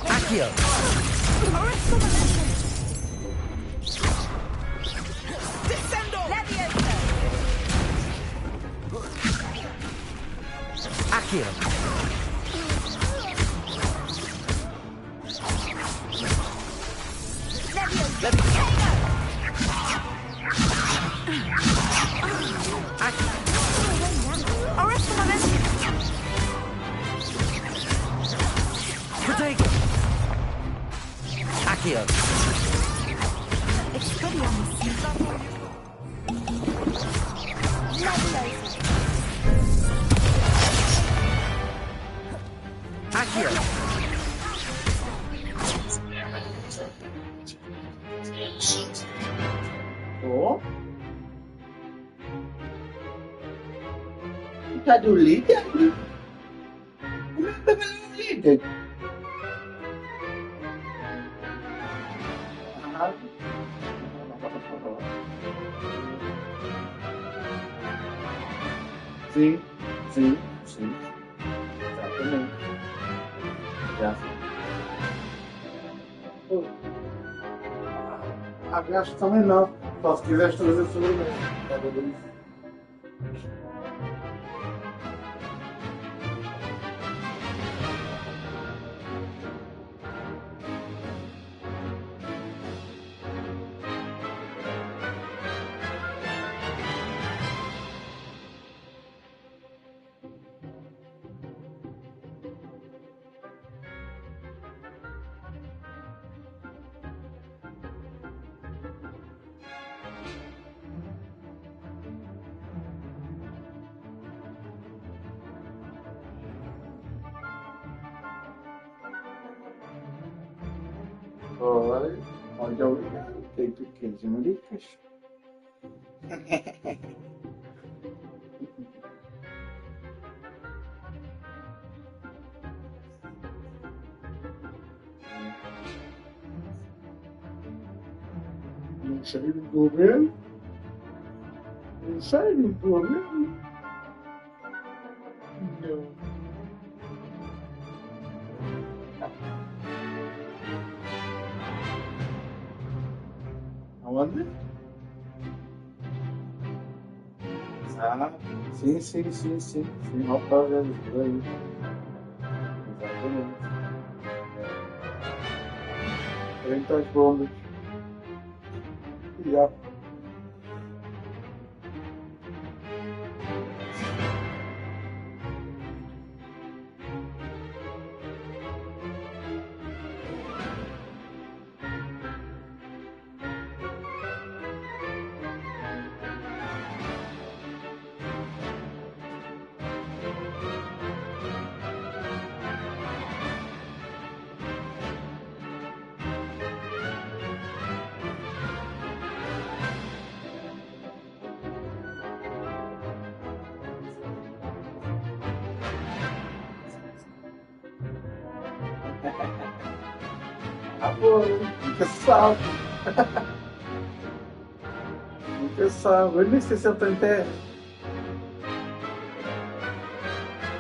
Accio! Arresto momento! Descendo! Levioso! Accio! Arresto momento! Protego! Accio! Expelliarmus! Levioso! Accio! Oh. Kita dulu kan? Kenapa belum leader? Sim. Exatamente. Já. Acho que também não. Só se quiseres trazer sobremesa. Olha o feito 15 maricas. Não sei do governo. Não sei do governo. Não. Aonde? Ah, sim, rapaziada, por aí. Exatamente. 30 bombas. Já. Ah, pô, nunca se sabe. Nunca se sabe. Eu nem sei se ele tem terra.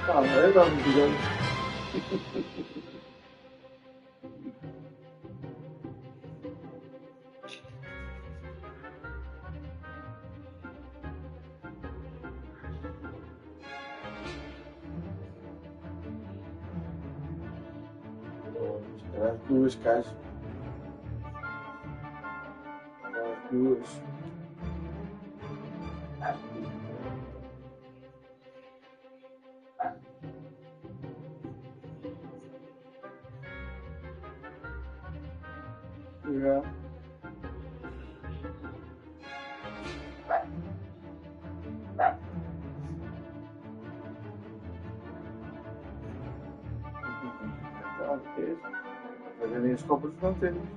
Calma, eu dou um bigode. As duas caixas. As duas. Yeah. Fazerem as compras não temos.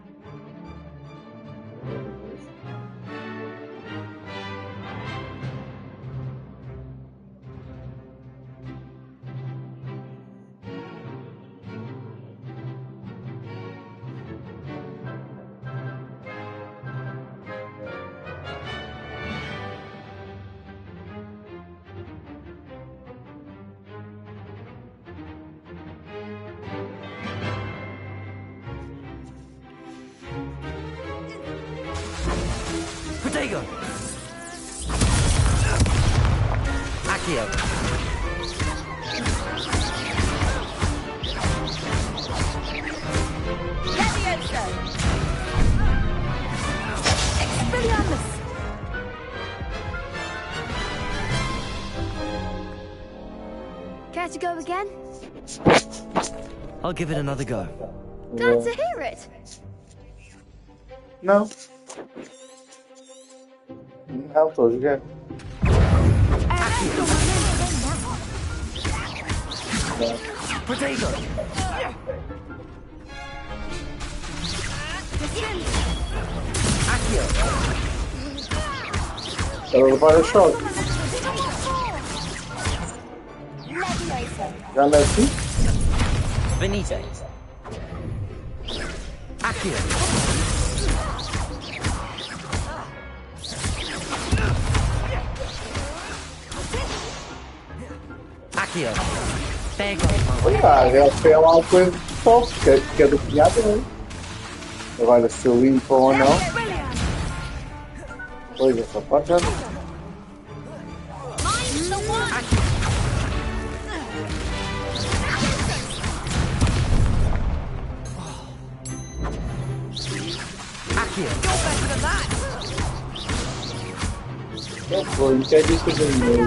Protego! Accio! Levioso! Expelliarmus! Care to go again? I'll give it another go. Glad to hear it. Não. Não, estou a jogar. Protego! Accio! Ela levar a choque. Já não é assim? Benito! Accio! Accio! Pego! Ah, ela foi lá uma coisa top, que é do cunhado dele. Agora se eu limpo ou não. Pois, essa parte já não. Foi, não quer dizer que eu ganhei.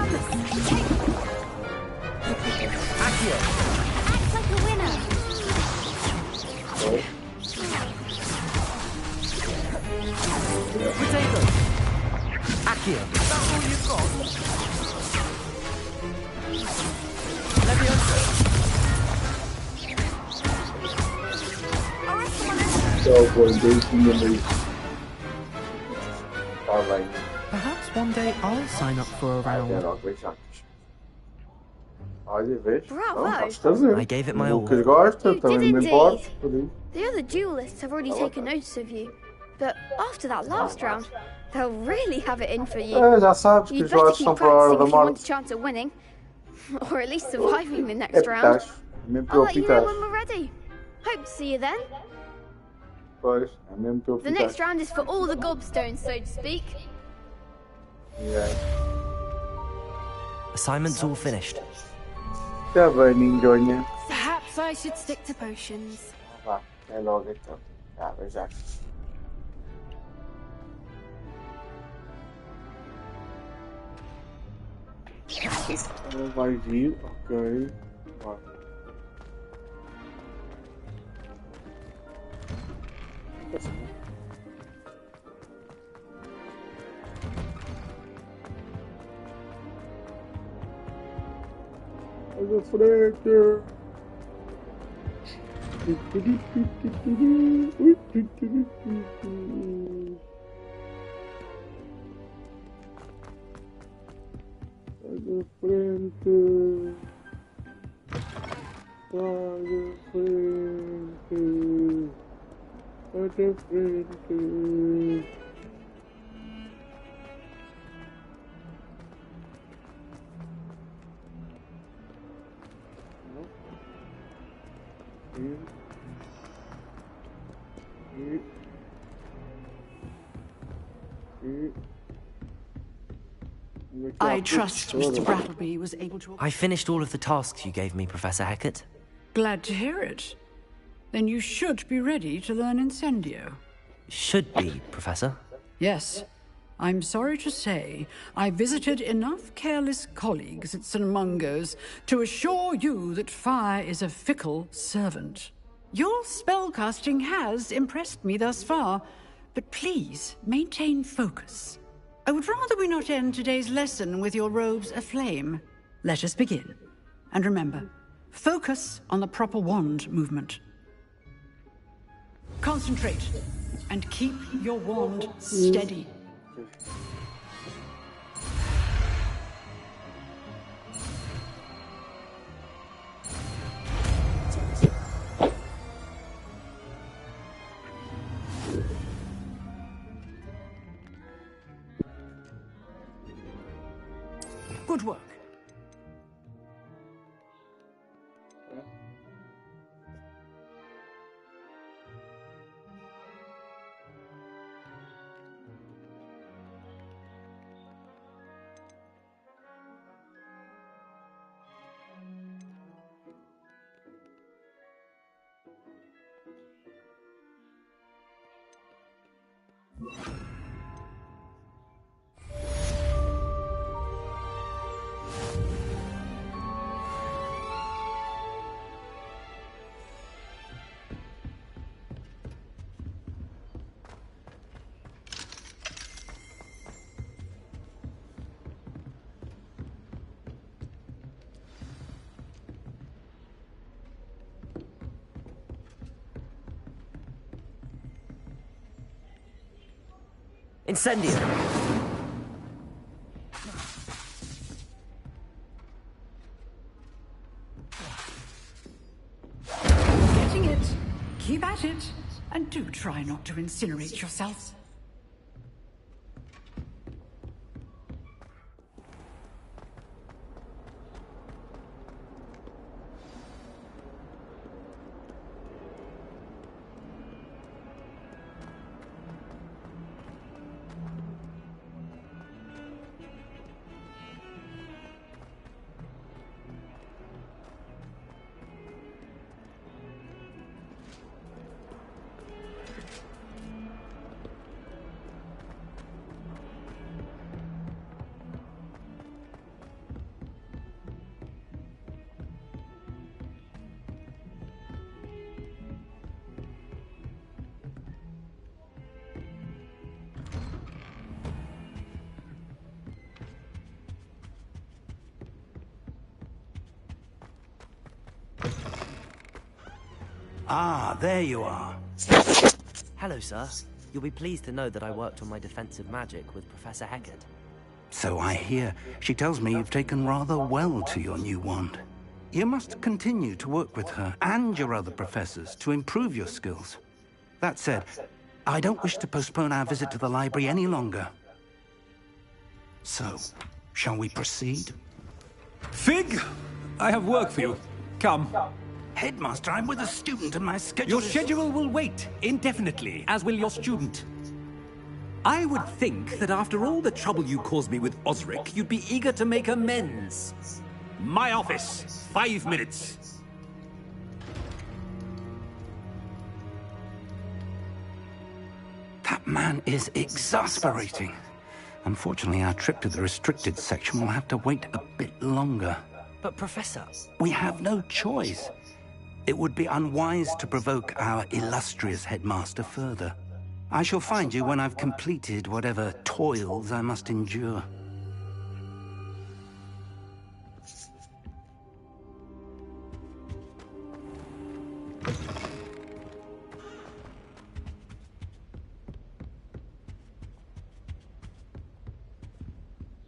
Potato! Accio! That's all you've got? Levioso! So, boy, basically, Perhaps one day I'll sign up for a round. Olha, vês? Bravo. Não, estás a ver. I gave it my all. Lucas gosta, You também did me indeed. importa. Por isso. The other duelists have already taken notice of you, but after that last round, they'll really have it in for you. Já sabes que You'd os better jogos keep são para a hora practicing da if you want a morte. chance at winning, or at least surviving the É next round. pitacho. É mesmo I'll pelo let you know pitacho. when we're ready. Hope to see you then. Pois, é mesmo pelo The next pitacho. round is for all the gobstones, so to speak. Yeah. Assignment's all finished. Está bem, ninguém. Perhaps I should stick to potions. Vá, é logo então. Já, já. Vai vir, ok. Vai. Vai da frente. Vai da frente. Vai da frente. I trust Mr. Brattleby was able to... I finished all of the tasks you gave me, Professor Hecat. Glad to hear it. Then you should be ready to learn Incendio. Should be, Professor. Yes. I'm sorry to say, I visited enough careless colleagues at St. Mungo's to assure you that fire is a fickle servant. Your spellcasting has impressed me thus far, but please maintain focus. I would rather we not end today's lesson with your robes aflame. Let us begin. And remember, focus on the proper wand movement. Concentrate, and keep your wand steady. Good work. Incendio! Getting it. Keep at it. And do try not to incinerate yourself. Ah, there you are. Hello, sir. You'll be pleased to know that I worked on my defensive magic with Professor Hecat. So I hear. She tells me you've taken rather well to your new wand. You must continue to work with her and your other professors to improve your skills. That said, I don't wish to postpone our visit to the library any longer. So, shall we proceed? Fig! I have work for you. Come. Headmaster, I'm with a student and my schedule Your schedule will wait indefinitely, as will your student. I would think that after all the trouble you caused me with Osric, you'd be eager to make amends. My office, 5 minutes. That man is exasperating. Unfortunately, our trip to the restricted section will have to wait a bit longer. But, Professor... We have no choice. It would be unwise to provoke our illustrious headmaster further. I shall find you when I've completed whatever toils I must endure.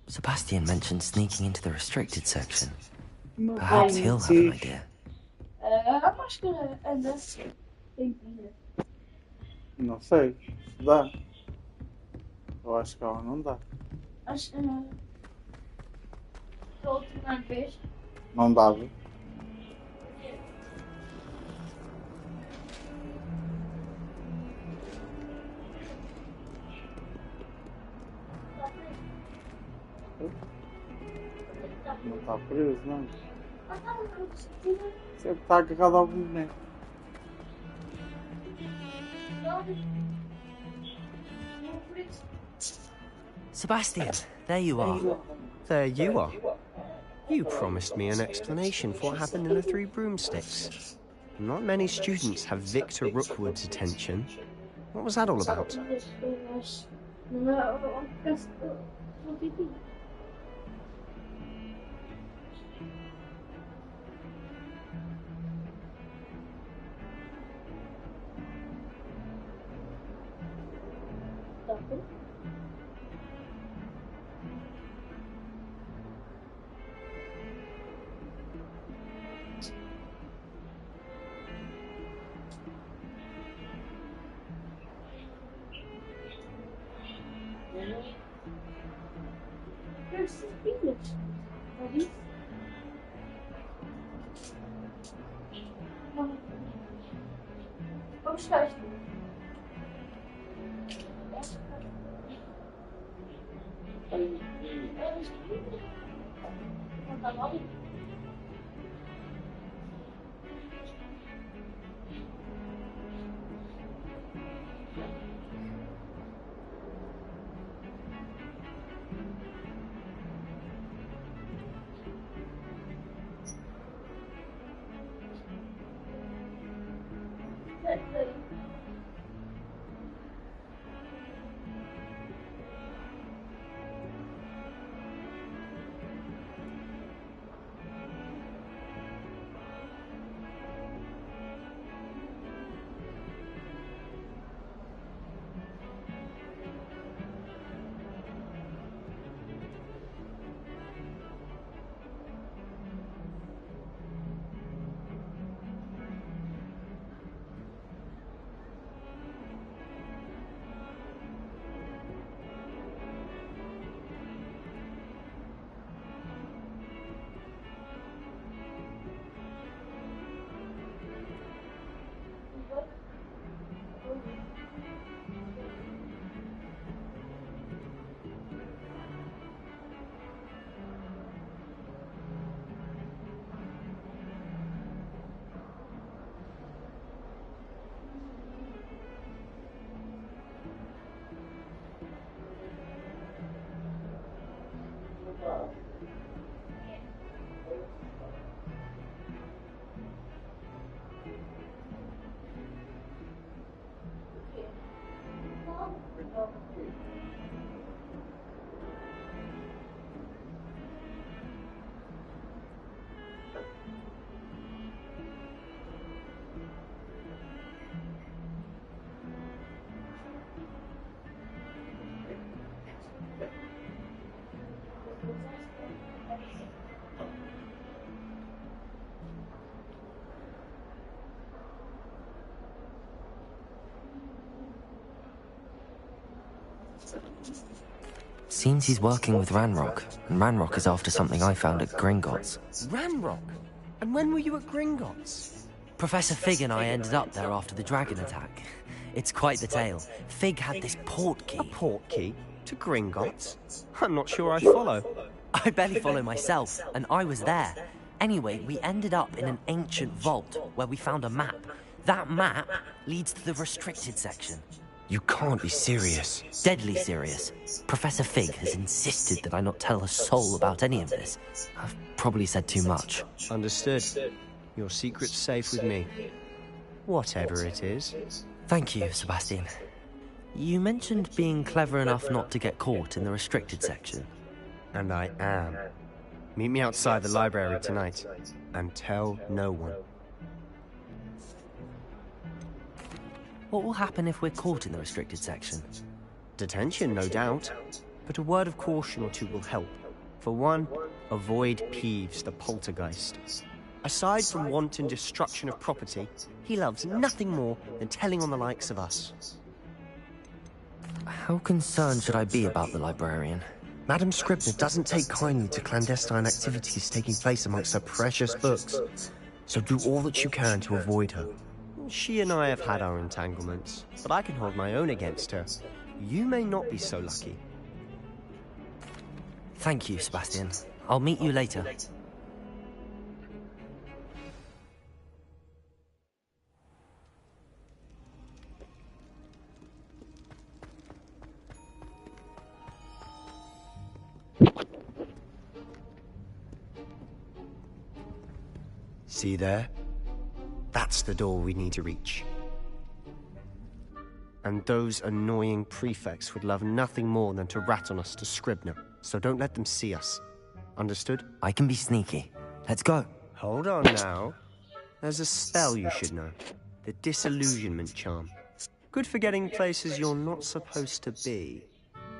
Sebastian mentioned sneaking into the restricted section. Perhaps he'll have an idea. I'm acho que é nessa. Tem pilha. Não sei. Dá. Eu acho que ela não dá. Acho que não. Da última vez. Não dava. Não está preso, não. Sempre está agarrado ao boneco. Sebastian, there you are. There you are. You promised me an explanation for what happened in the Three Broomsticks. Not many students have Victor Rookwood's attention. What was that all about? Seems he's working with Ranrock, and Ranrock is after something I found at Gringotts. Ranrock? And when were you at Gringotts? Professor Fig and I ended up there after the dragon attack. It's quite the tale. Fig had this port key. A port key? To Gringotts? I'm not sure I follow. I barely follow myself, and I was there. Anyway, we ended up in an ancient vault where we found a map. That map leads to the restricted section. You can't be serious. Deadly serious. Professor Fig has insisted that I not tell a soul about any of this. I've probably said too much. Understood. Your secret's safe with me. Whatever it is. Thank you, Sebastian. You mentioned being clever enough not to get caught in the restricted section. And I am. Meet me outside the library tonight, and tell no one. What will happen if we're caught in the restricted section? Detention, no doubt. But a word of caution or two will help. For one, avoid Peeves, the poltergeist. Aside from wanton destruction of property, he loves nothing more than telling on the likes of us. How concerned should I be about the librarian? Madam Scribner doesn't take kindly to clandestine activities taking place amongst her precious books, so do all that you can to avoid her. She and I have had our entanglements, but I can hold my own against her. You may not be so lucky. Thank you, Sebastian. I'll meet you later. See there? That's the door we need to reach. And those annoying prefects would love nothing more than to rat on us to Scribner, so don't let them see us. Understood? I can be sneaky. Let's go. Hold on now. There's a spell you should know. The Disillusionment Charm. Good for getting places you're not supposed to be.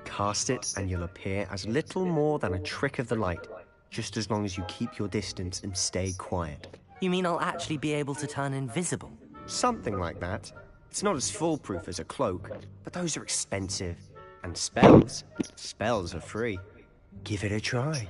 Cast it and you'll appear as little more than a trick of the light, just as long as you keep your distance and stay quiet. You mean I'll actually be able to turn invisible? Something like that. It's not as foolproof as a cloak, but those are expensive. And spells are free. Give it a try.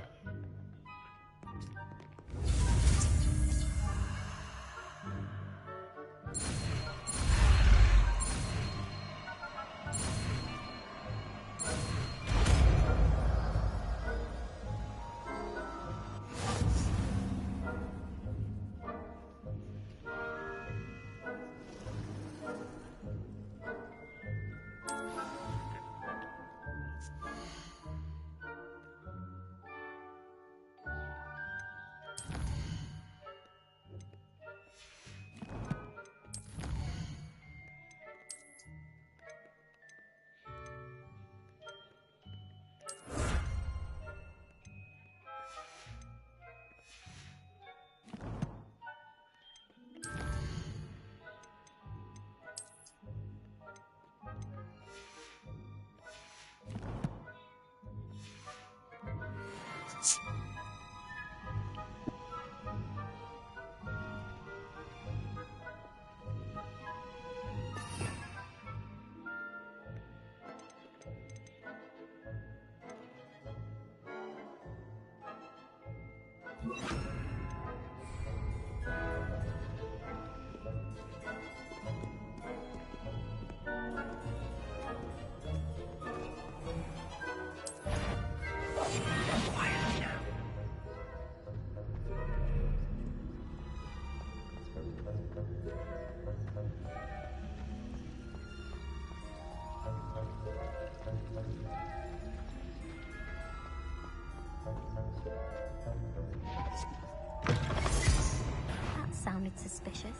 Sounded suspicious.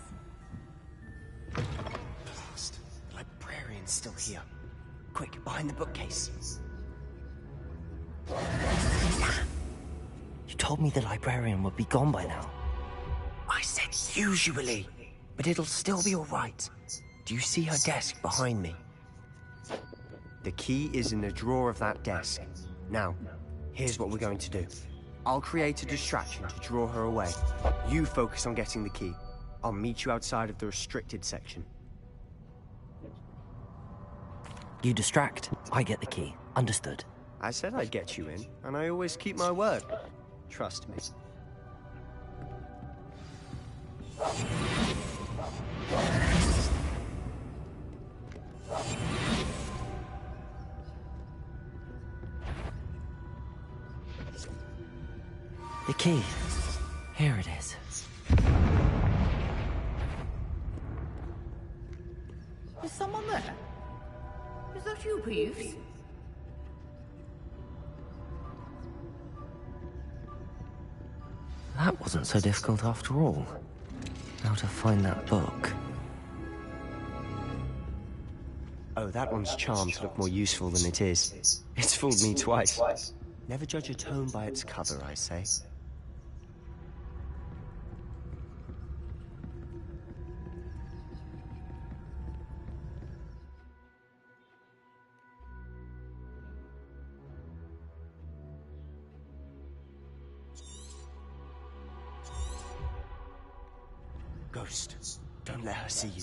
Blast. The librarian's still here. Quick, behind the bookcase. You told me the librarian would be gone by now. I said usually, but it'll still be all right. Do you see her desk behind me? The key is in the drawer of that desk. Now, here's what we're going to do. I'll create a distraction to draw her away. You focus on getting the key. I'll meet you outside of the restricted section. You distract, I get the key. Understood. I said I'd get you in, and I always keep my word. Trust me. The key. Here it is. Is someone there? Is that you, Peeves? That wasn't so difficult after all. How to find that book. Oh, that one's charmed to look more useful than it is. It's fooled me twice. Never judge a tome by its cover, I say. Ghost, don't let her see you.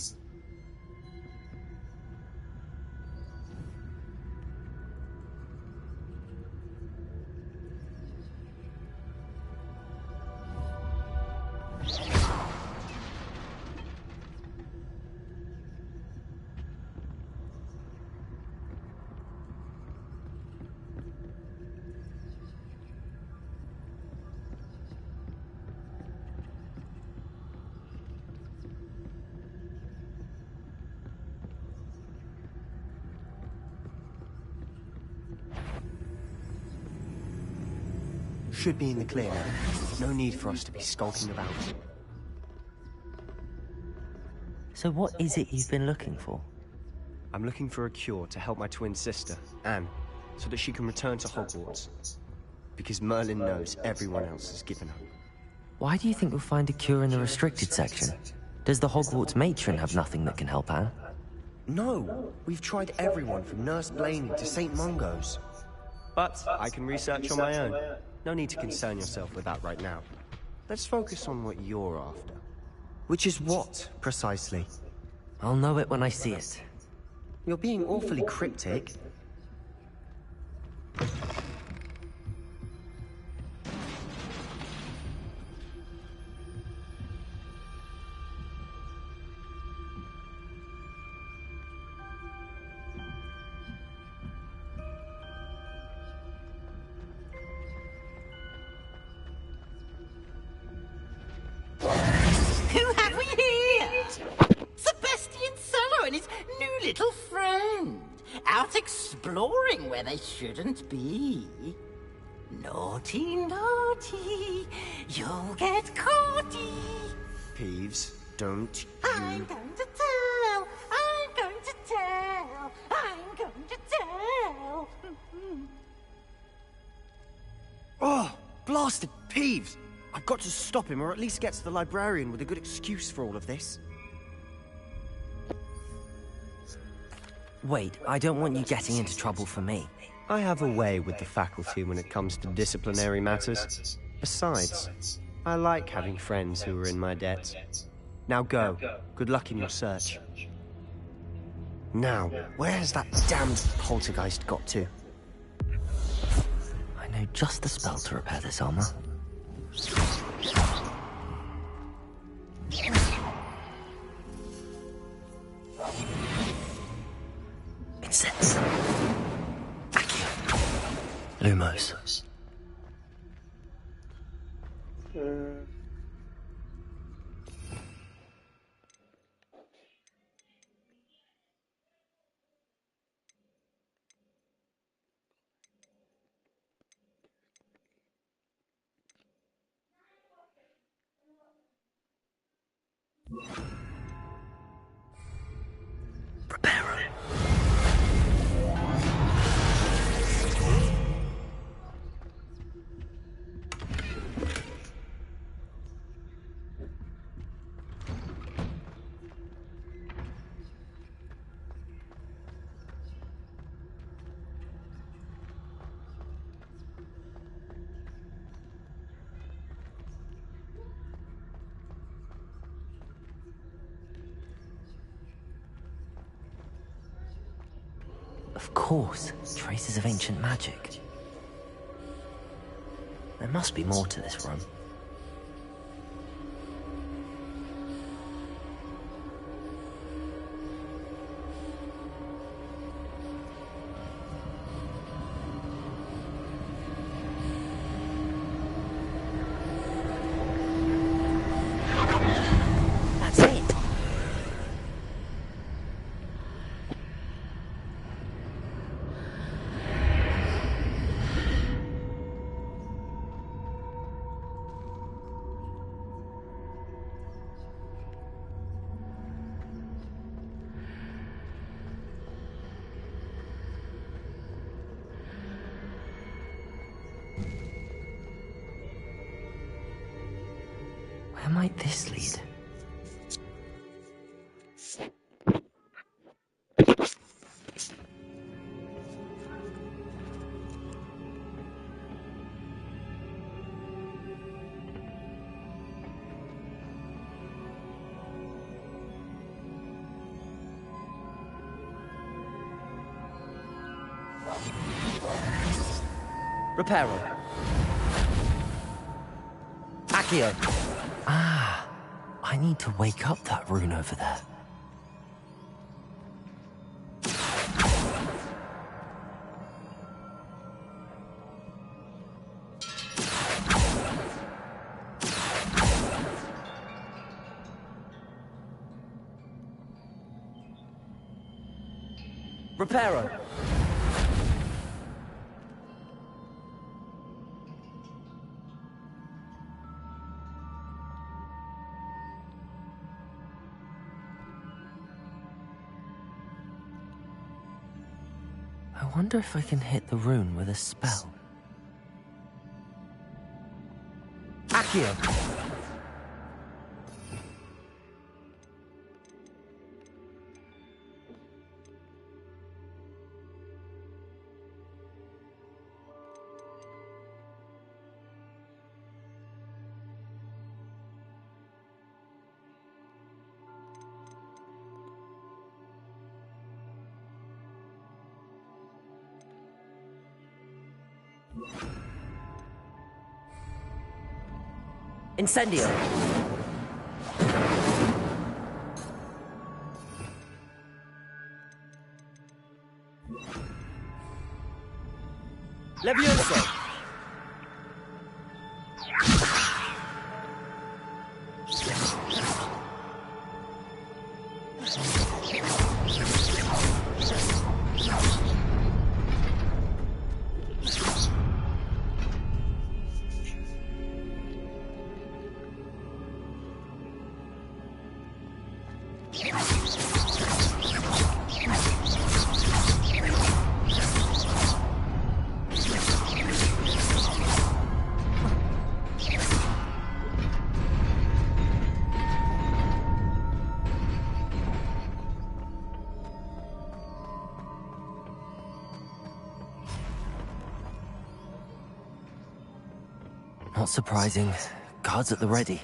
Should be in the clear now. No need for us to be skulking about. So what is it you've been looking for? I'm looking for a cure to help my twin sister, Anne, so that she can return to Hogwarts. Because Merlin knows everyone else has given up. Why do you think you'll find a cure in the restricted section? Does the Hogwarts matron have nothing that can help Anne? No! We've tried everyone from Nurse Blaney to St. Mungo's. But I can research on my own. No need to concern yourself with that right now. Let's focus on what you're after. Which is what, precisely? I'll know it when I see it. You're being awfully cryptic. Who have we here? Sebastian Solo and his new little friend. Out exploring where they shouldn't be. Naughty, naughty. You'll get caughty. Peeves, don't you... I'm going to tell. I'm going to tell. I'm going to tell. Oh, blasted Peeves! I've got to stop him, or at least get to the librarian with a good excuse for all of this. Wait, I don't want you getting into trouble for me. I have a way with the faculty when it comes to disciplinary matters. Besides, I like having friends who are in my debt. Now go. Good luck in your search. Now, where has that damned poltergeist got to? I know just the spell to repair this armor. Incense. Lumos. Of course, traces of ancient magic. There must be more to this room. That's it. Where might this lead? Reparo. Accio. Ah, I need to wake up that rune over there. Reparo. wonder if I can hit the rune with a spell. Accio! Incendio! Levioso! Not surprising. Guards at the ready.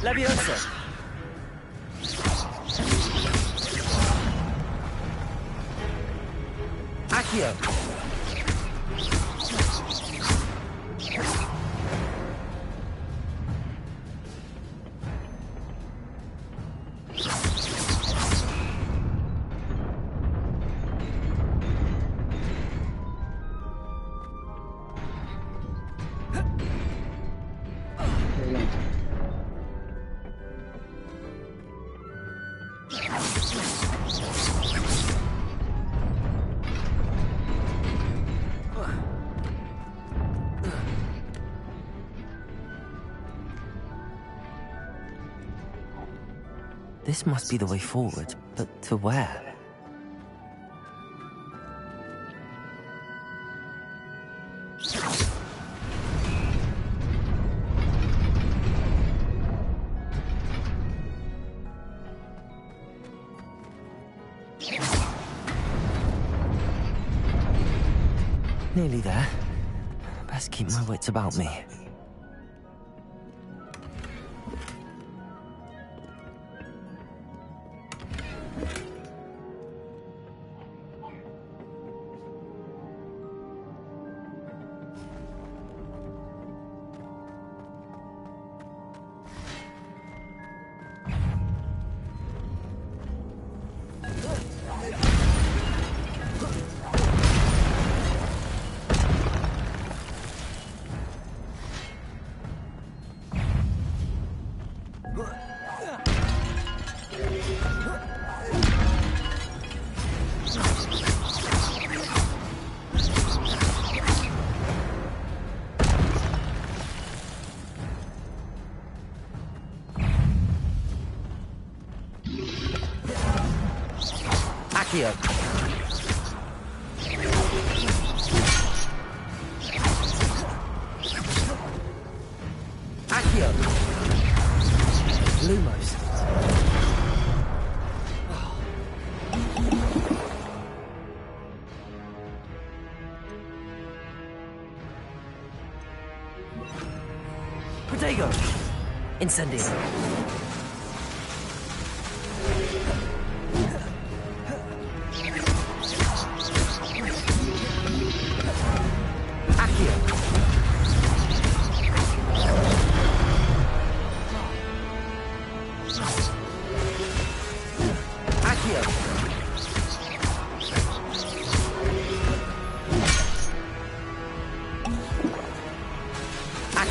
Levioso! Accio! This must be the way forward, but to where? Nearly there. Best keep my wits about me. Accio! Accio! Lumos. Protego! Incendio!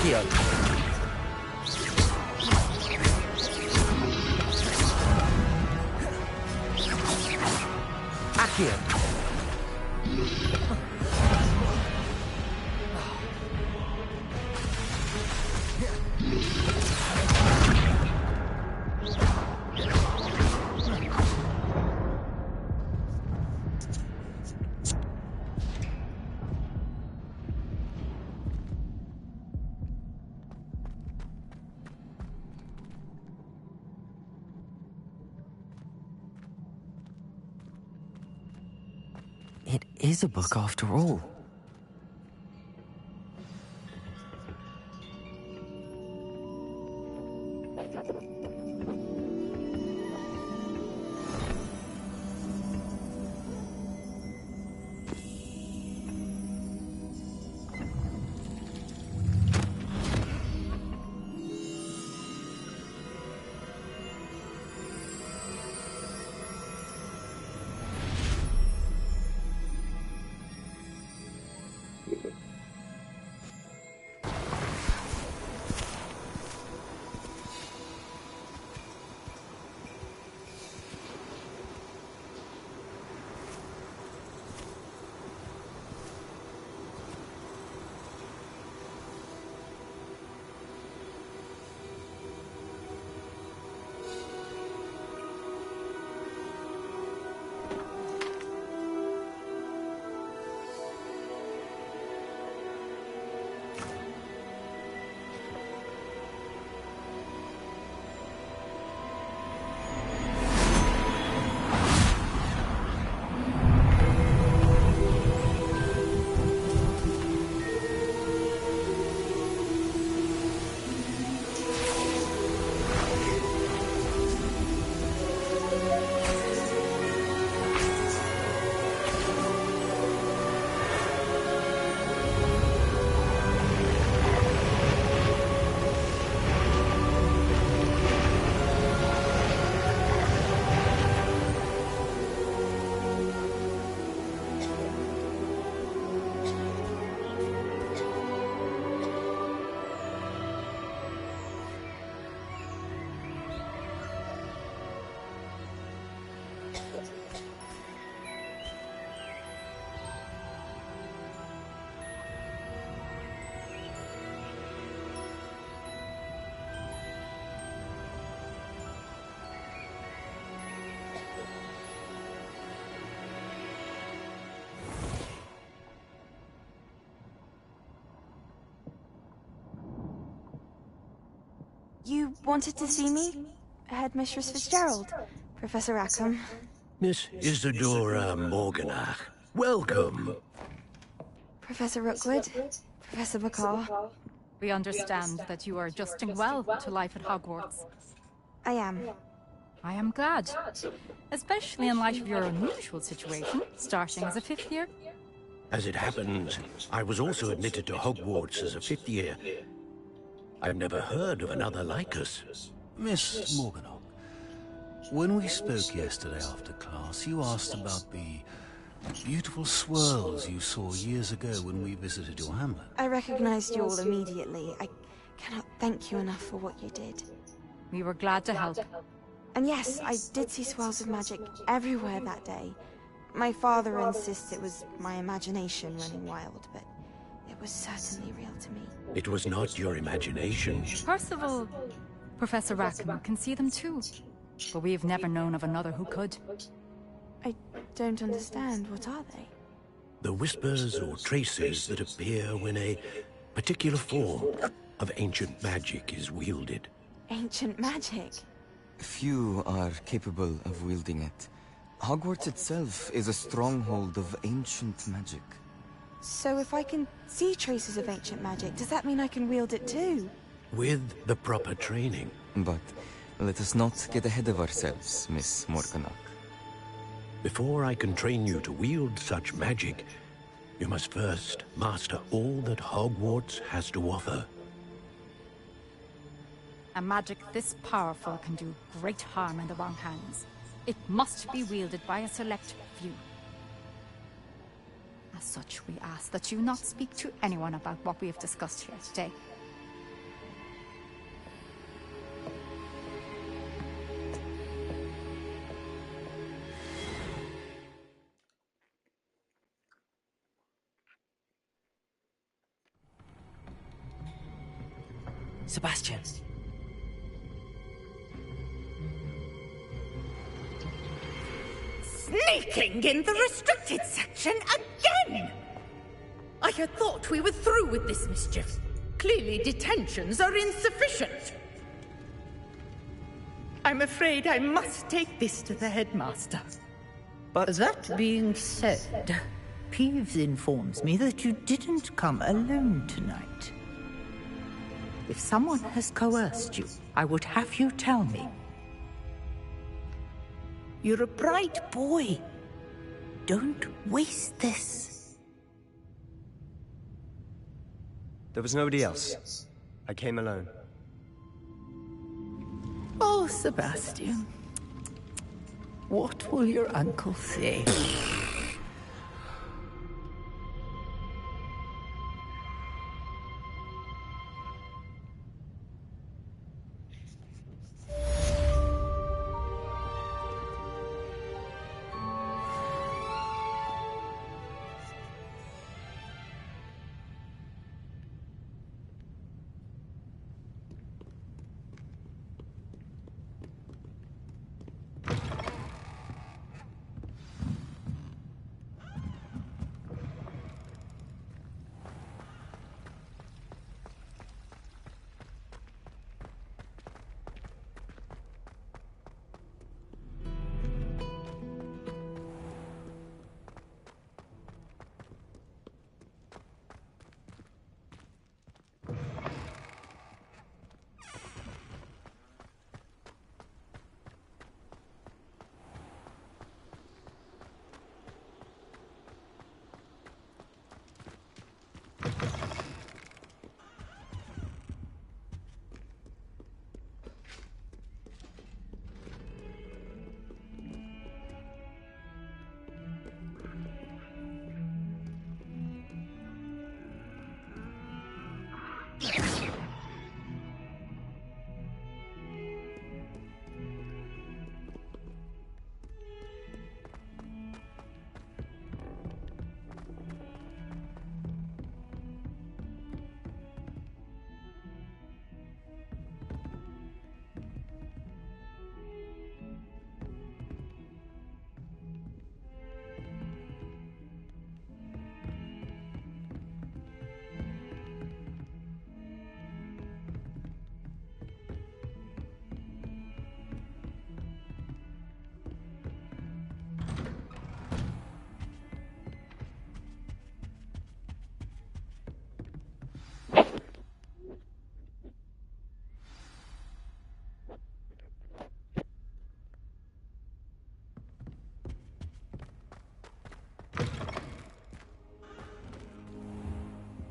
Accio. Accio. It is a book after all. You wanted to see me? Headmistress Fitzgerald? Professor Rackham? Miss Isadora Morganach, welcome. Professor Rookwood? Professor McCaw? We understand that you are adjusting well to life at Hogwarts. I am. I am glad. Especially in light of your unusual situation, starting as a 5th year. As it happens, I was also admitted to Hogwarts as a 5th year. I've never heard of another like us. Miss Morganach, when we spoke yesterday after class, you asked about the beautiful swirls you saw years ago when we visited your hamlet. I recognized you all immediately. I cannot thank you enough for what you did. We were glad to help. And yes, I did see swirls of magic everywhere that day. My father insists it was my imagination running wild, but it was certainly real to me. It was not your imagination. Percival, Professor Rackham can see them too. But we have never known of another who could. I don't understand. What are they? The whispers or traces that appear when a particular form of ancient magic is wielded. Ancient magic? Few are capable of wielding it. Hogwarts itself is a stronghold of ancient magic. So if I can see traces of ancient magic, does that mean I can wield it too? With the proper training. But let us not get ahead of ourselves, Miss Morganach. Before I can train you to wield such magic, you must first master all that Hogwarts has to offer. A magic this powerful can do great harm in the wrong hands. It must be wielded by a select few. As such, we ask that you not speak to anyone about what we have discussed here today. Sebastian. Sneaking in the restricted section again! I had thought we were through with this mischief. Clearly detentions are insufficient. I'm afraid I must take this to the headmaster. But that being said, Peeves informs me that you didn't come alone tonight. If someone has coerced you, I would have you tell me. You're a bright boy. Don't waste this. There was nobody else. I came alone. Oh, Sebastian. What will your uncle say?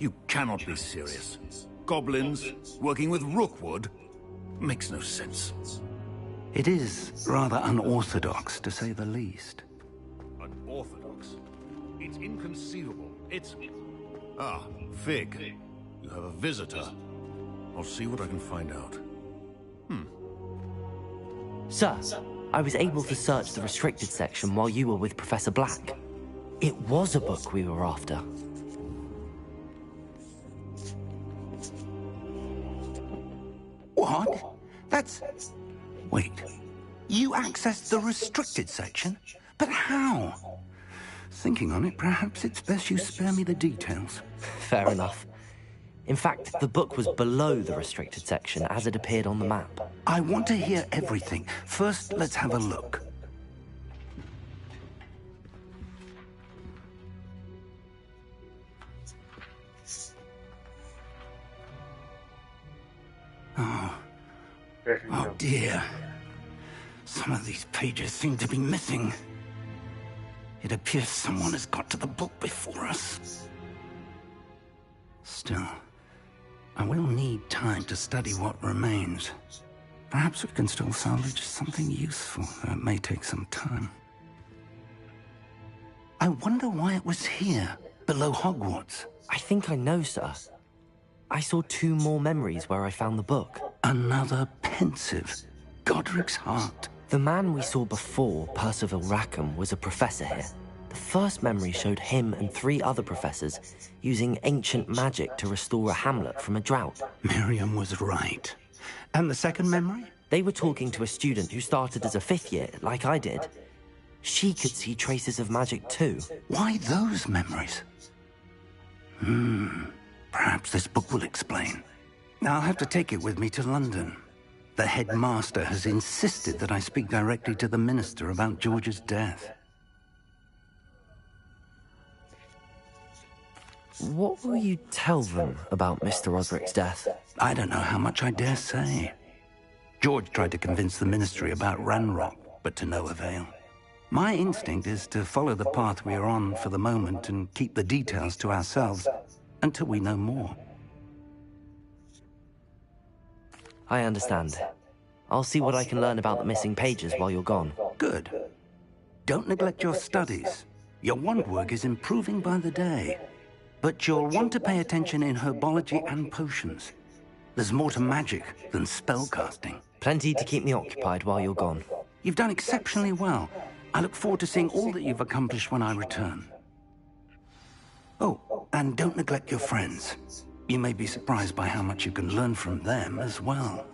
You cannot be serious. Goblins working with Rookwood? Makes no sense. It is rather unorthodox, to say the least. Unorthodox? It's inconceivable. It's... Ah, Fig. You have a visitor. I'll see what I can find out. Sir, I was able to search the restricted section while you were with Professor Black. It was a book we were after. What? That's... Wait. You accessed the restricted section? But how? Thinking on it, perhaps it's best you spare me the details. Fair enough. In fact, the book was below the restricted section as it appeared on the map. I want to hear everything. First, let's have a look. Oh dear. Some of these pages seem to be missing. It appears someone has got to the book before us. Still, I will need time to study what remains. Perhaps we can still salvage something useful, though it may take some time. I wonder why it was here, below Hogwarts. I think I know, sir. I saw 2 more memories where I found the book. Another pensive. Godric's heart. The man we saw before, Percival Rackham, was a professor here. The first memory showed him and 3 other professors using ancient magic to restore a hamlet from a drought. Miriam was right. And the second memory? They were talking to a student who started as a 5th year, like I did. She could see traces of magic too. Why those memories? Perhaps this book will explain. I'll have to take it with me to London. The headmaster has insisted that I speak directly to the minister about George's death. What will you tell them about Mr. Osric's death? I don't know how much I dare say. George tried to convince the ministry about Ranrock, but to no avail. My instinct is to follow the path we are on for the moment and keep the details to ourselves until we know more. I understand. I'll see what I can learn about the missing pages while you're gone. Good. Don't neglect your studies. Your wand work is improving by the day. But you'll want to pay attention in herbology and potions. There's more to magic than spellcasting. Plenty to keep me occupied while you're gone. You've done exceptionally well. I look forward to seeing all that you've accomplished when I return. Oh, and don't neglect your friends. You may be surprised by how much you can learn from them as well.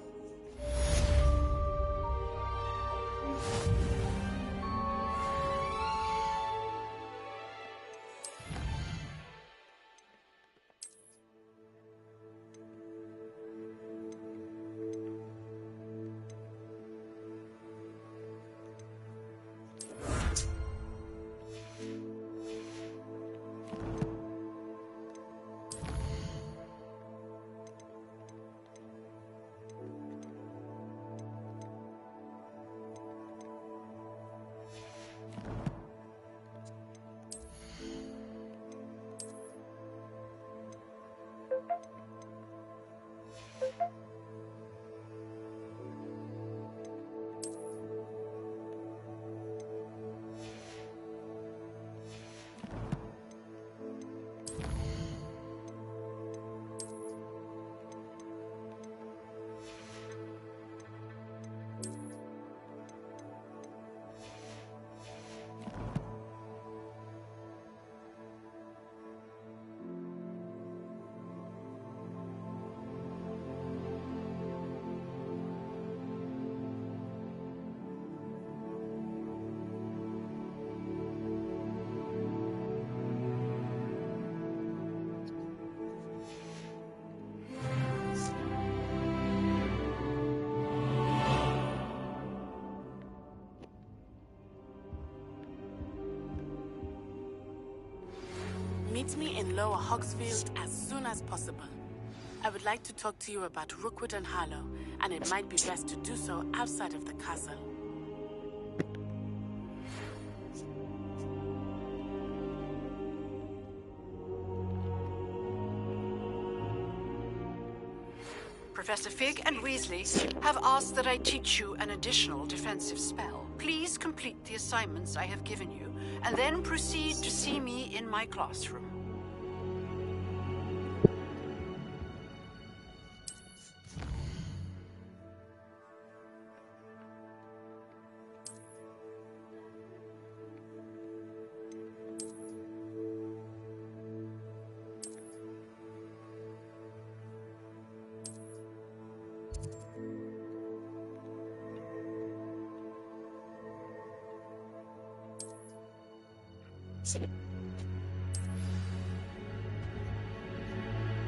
Meet me in Lower Hogsfield as soon as possible. I would like to talk to you about Rookwood and Harlow, and it might be best to do so outside of the castle. Professor Fig and Weasley have asked that I teach you an additional defensive spell. Please complete the assignments I have given you, and then proceed to see me in my classroom.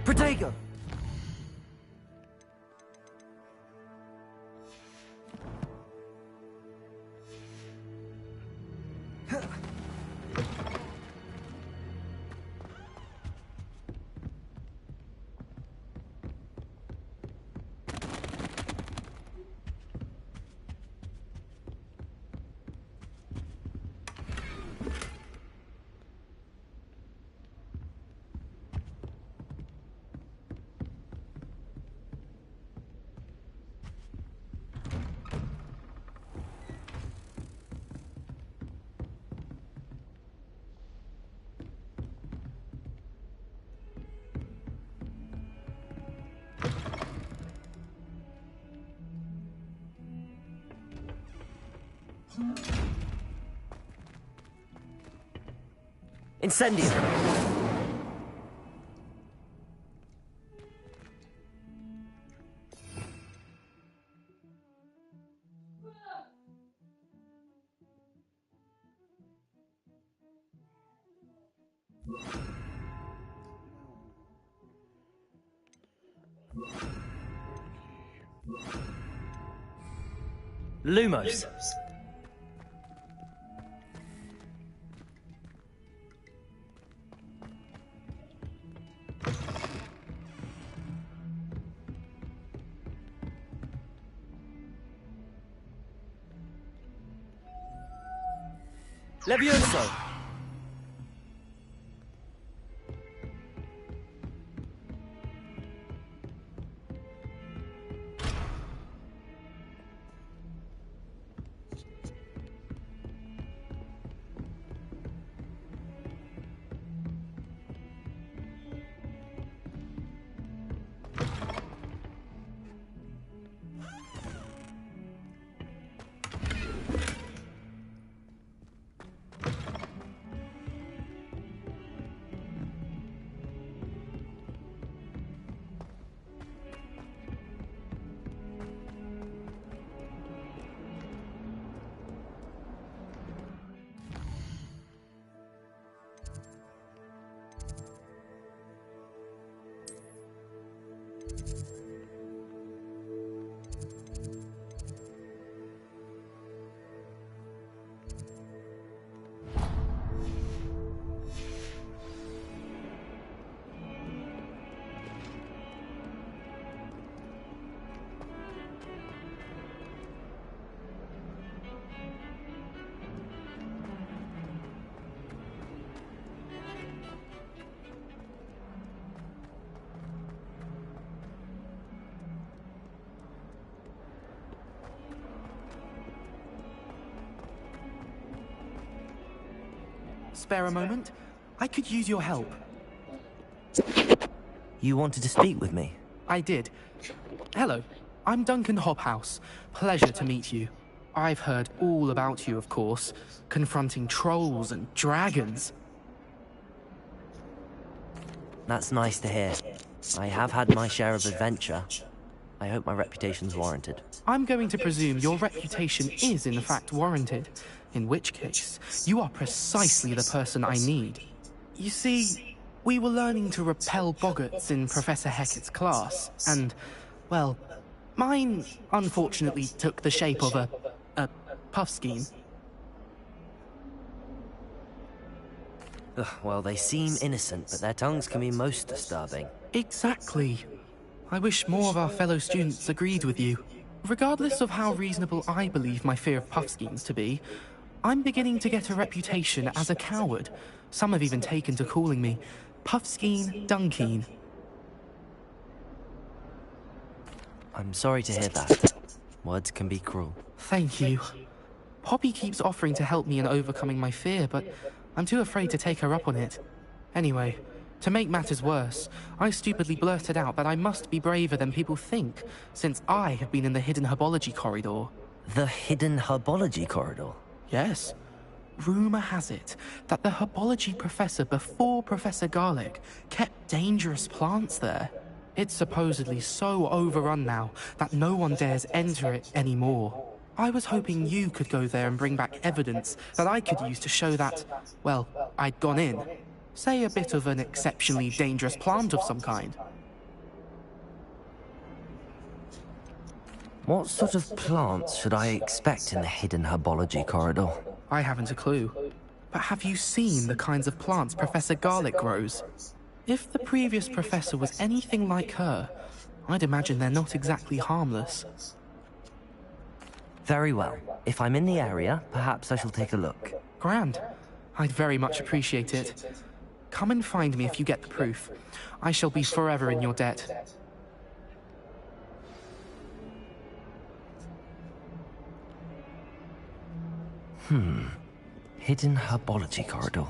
Protego! Incendio! Lumos. Levioso. Spare a moment? I could use your help. You wanted to speak with me? I did. Hello, I'm Duncan Hobhouse. Pleasure to meet you. I've heard all about you, of course, confronting trolls and dragons. That's nice to hear. I have had my share of adventure. I hope my reputation's warranted. I'm going to presume your reputation is in fact warranted, in which case, you are precisely the person I need. You see, we were learning to repel boggarts in Professor Hecat's class, and, well, mine unfortunately took the shape of a puffskein. Ugh, well, they seem innocent, but their tongues can be most disturbing. Exactly. I wish more of our fellow students agreed with you. Regardless of how reasonable I believe my fear of puffskeins to be, I'm beginning to get a reputation as a coward. Some have even taken to calling me Puffskeen Dunkeen. I'm sorry to hear that. Words can be cruel. Thank you. Poppy keeps offering to help me in overcoming my fear, but I'm too afraid to take her up on it. Anyway, to make matters worse, I stupidly blurted out that I must be braver than people think, since I have been in the hidden herbology corridor. The hidden herbology corridor? Yes. Rumor has it that the herbology professor before Professor Garlic kept dangerous plants there. It's supposedly so overrun now that no one dares enter it anymore. I was hoping you could go there and bring back evidence that I could use to show that, well, I'd gone in. Say a bit of an exceptionally dangerous plant of some kind. What sort of plants should I expect in the hidden herbology corridor? I haven't a clue. But have you seen the kinds of plants Professor Garlic grows? If the previous professor was anything like her, I'd imagine they're not exactly harmless. Very well. If I'm in the area, perhaps I shall take a look. Grand. I'd very much appreciate it. Come and find me if you get the proof. I shall be forever in your debt. Hidden herbology corridor.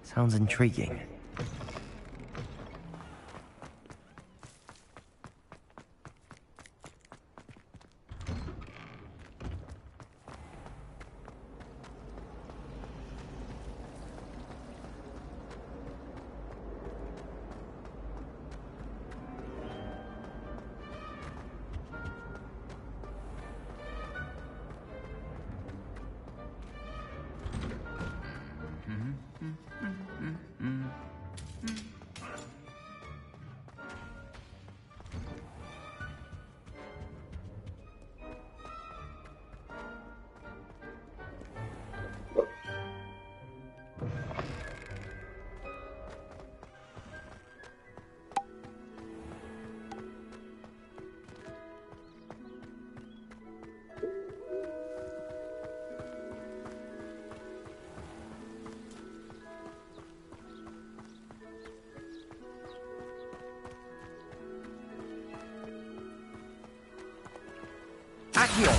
Sounds intriguing. Accio!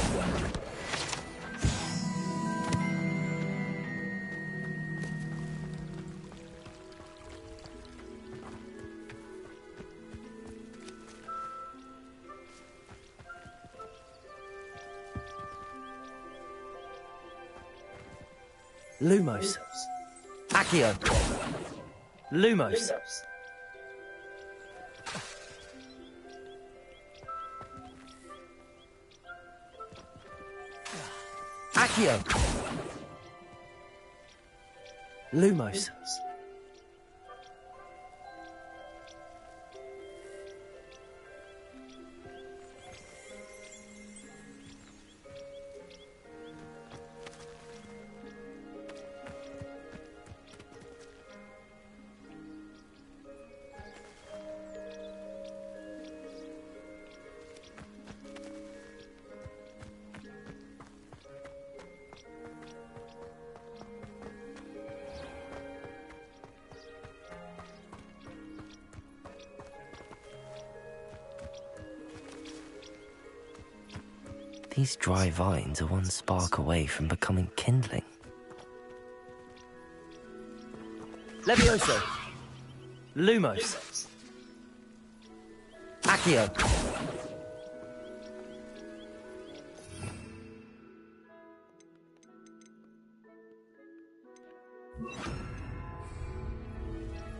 Lumos. Accio. Lumos. Accio. Lumos. These dry vines are one spark away from becoming kindling. Levioso. Lumos. Accio.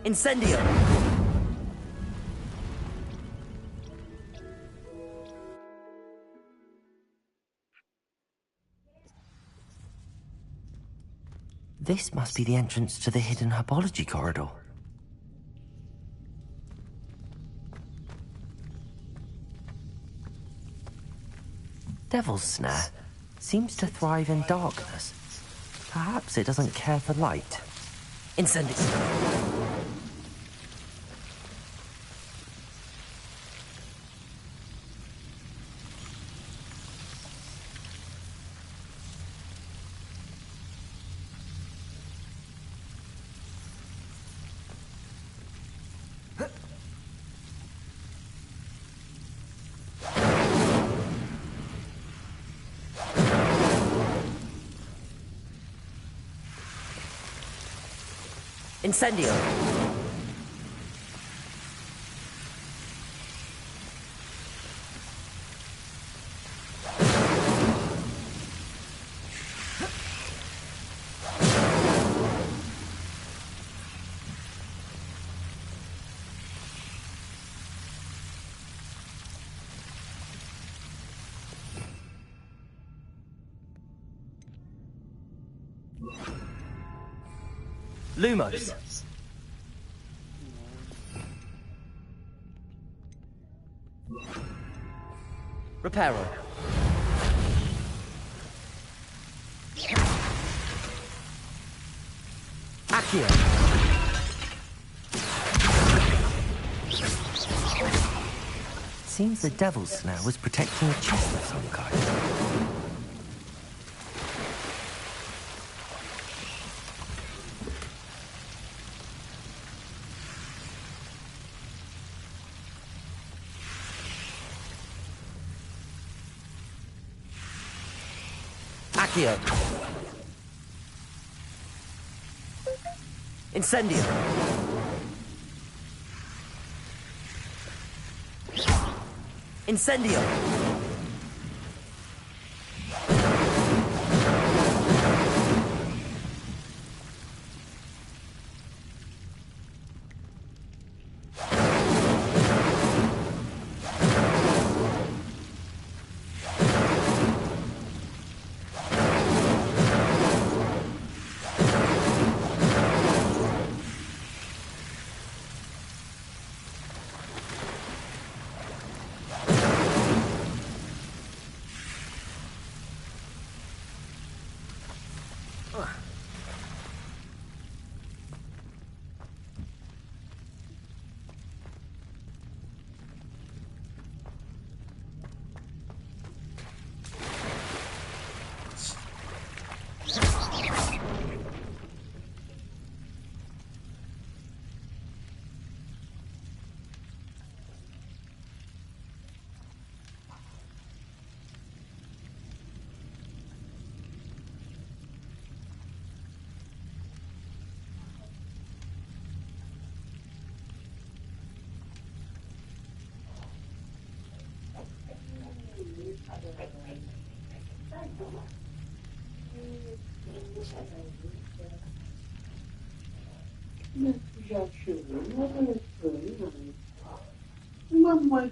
Incendio. This must be the entrance to the hidden herbology corridor. Devil's Snare seems to thrive in darkness. Perhaps it doesn't care for light. Incendio. Incendio. Lumos. Reparo. Accio. Seems the Devil's Snare was protecting a chest of some kind. Accio. Incendio. Incendio. Já chegou, não é mamãe.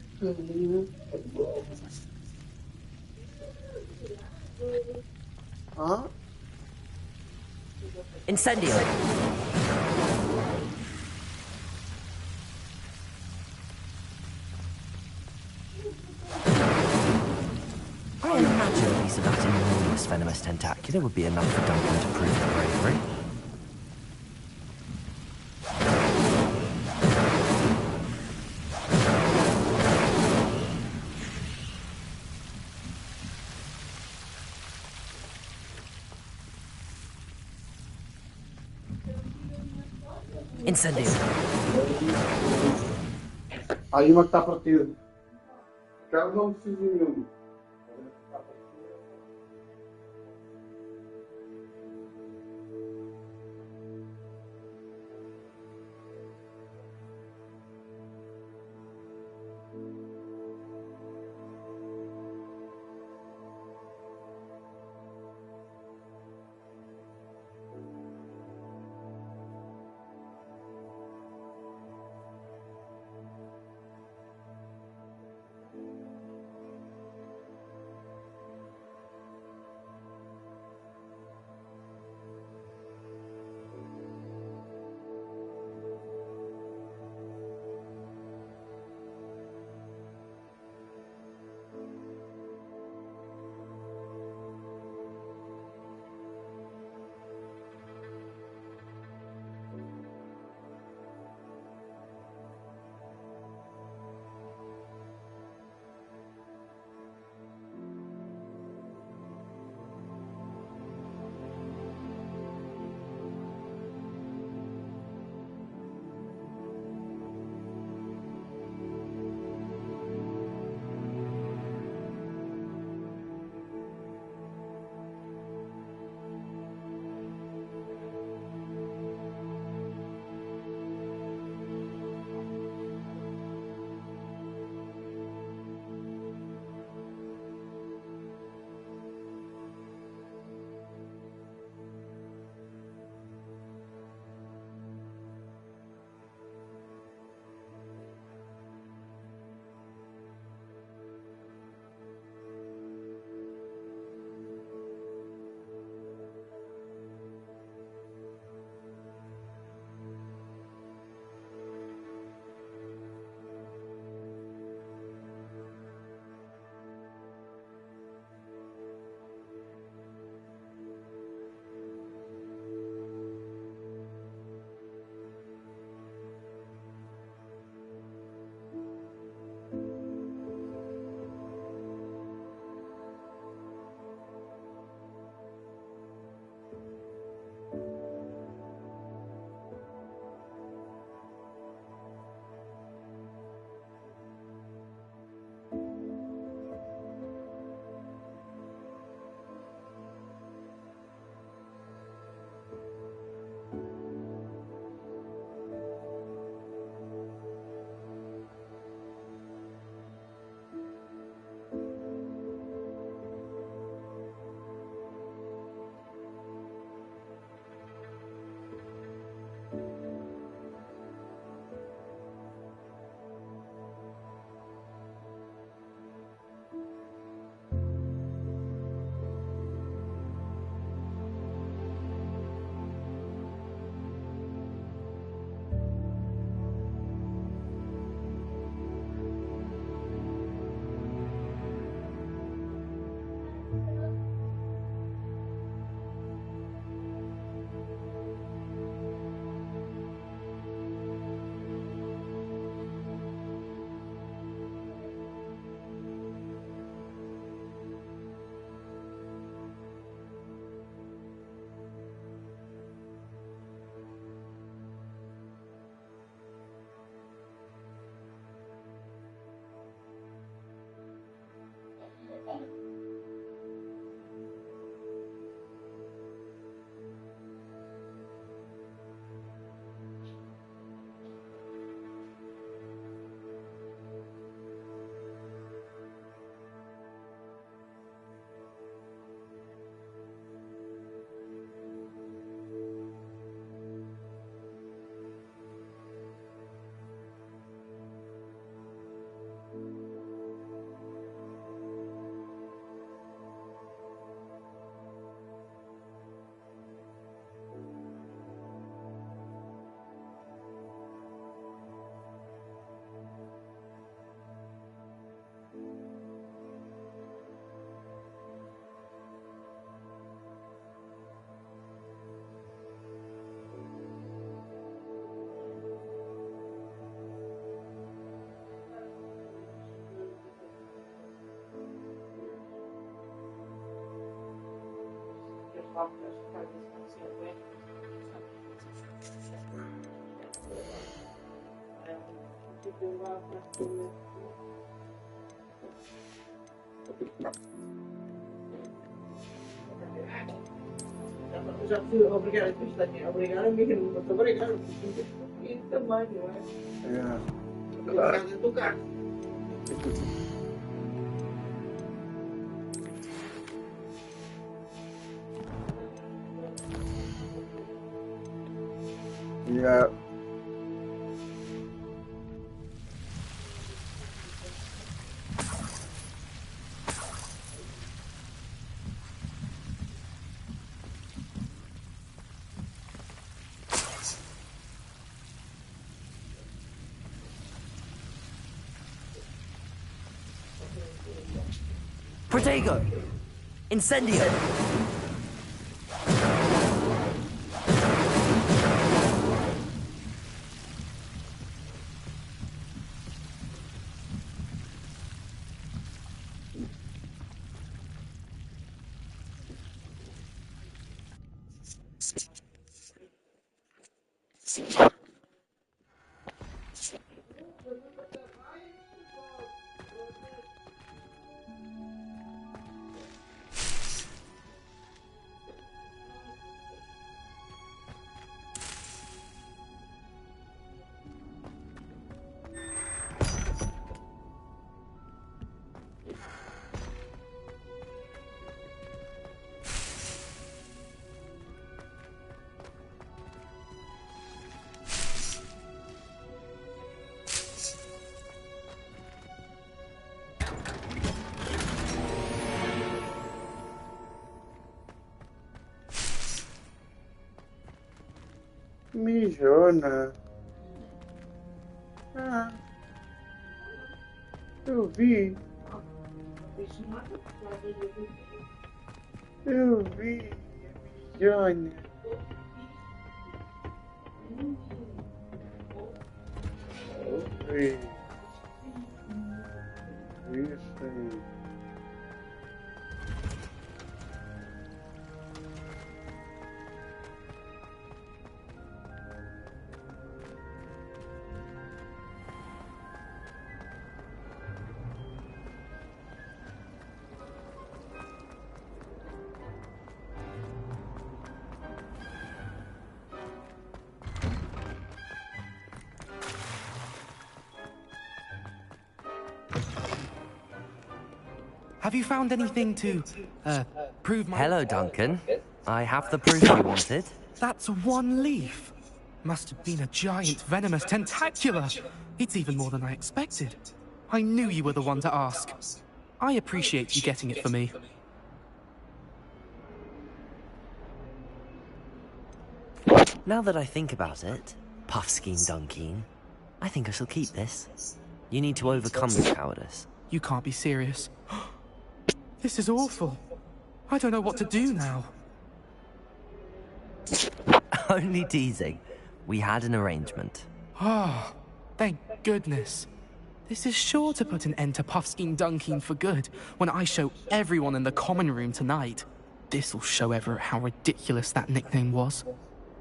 Hã? Incendio! I imagine a piece of that enormous venomous tentacular would be enough for Duncan to prove her bravery. Incendio! Aí uma que está partida. Cara, não preciso de nenhum. Já fui obrigada a prestar dinheiro. Obrigada a mim, muito obrigado. E também, não é? Obrigado a tocar. Yeah. Protego! Incendio! Mijona. Ah. Eu vi. Eu vi. Mijona. Eu vi. Isso aí. Have you found anything to, prove my... Hello, Duncan. I have the proof you wanted. That's one leaf. Must have been a giant venomous tentacula. It's even more than I expected. I knew you were the one to ask. I appreciate you getting it for me. Now that I think about it, Puffskein Dunkeen, I think I shall keep this. You need to overcome your cowardice. You can't be serious. This is awful. I don't know what to do now. Only teasing. We had an arrangement. Ah, thank goodness. This is sure to put an end to Puffskein Dunkeen for good when I show everyone in the common room tonight. This'll show Everett how ridiculous that nickname was.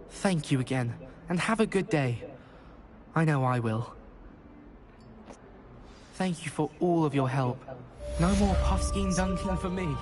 Thank you again, and have a good day. I know I will. Thank you for all of your help. No more Puffskein Dunkeen for me.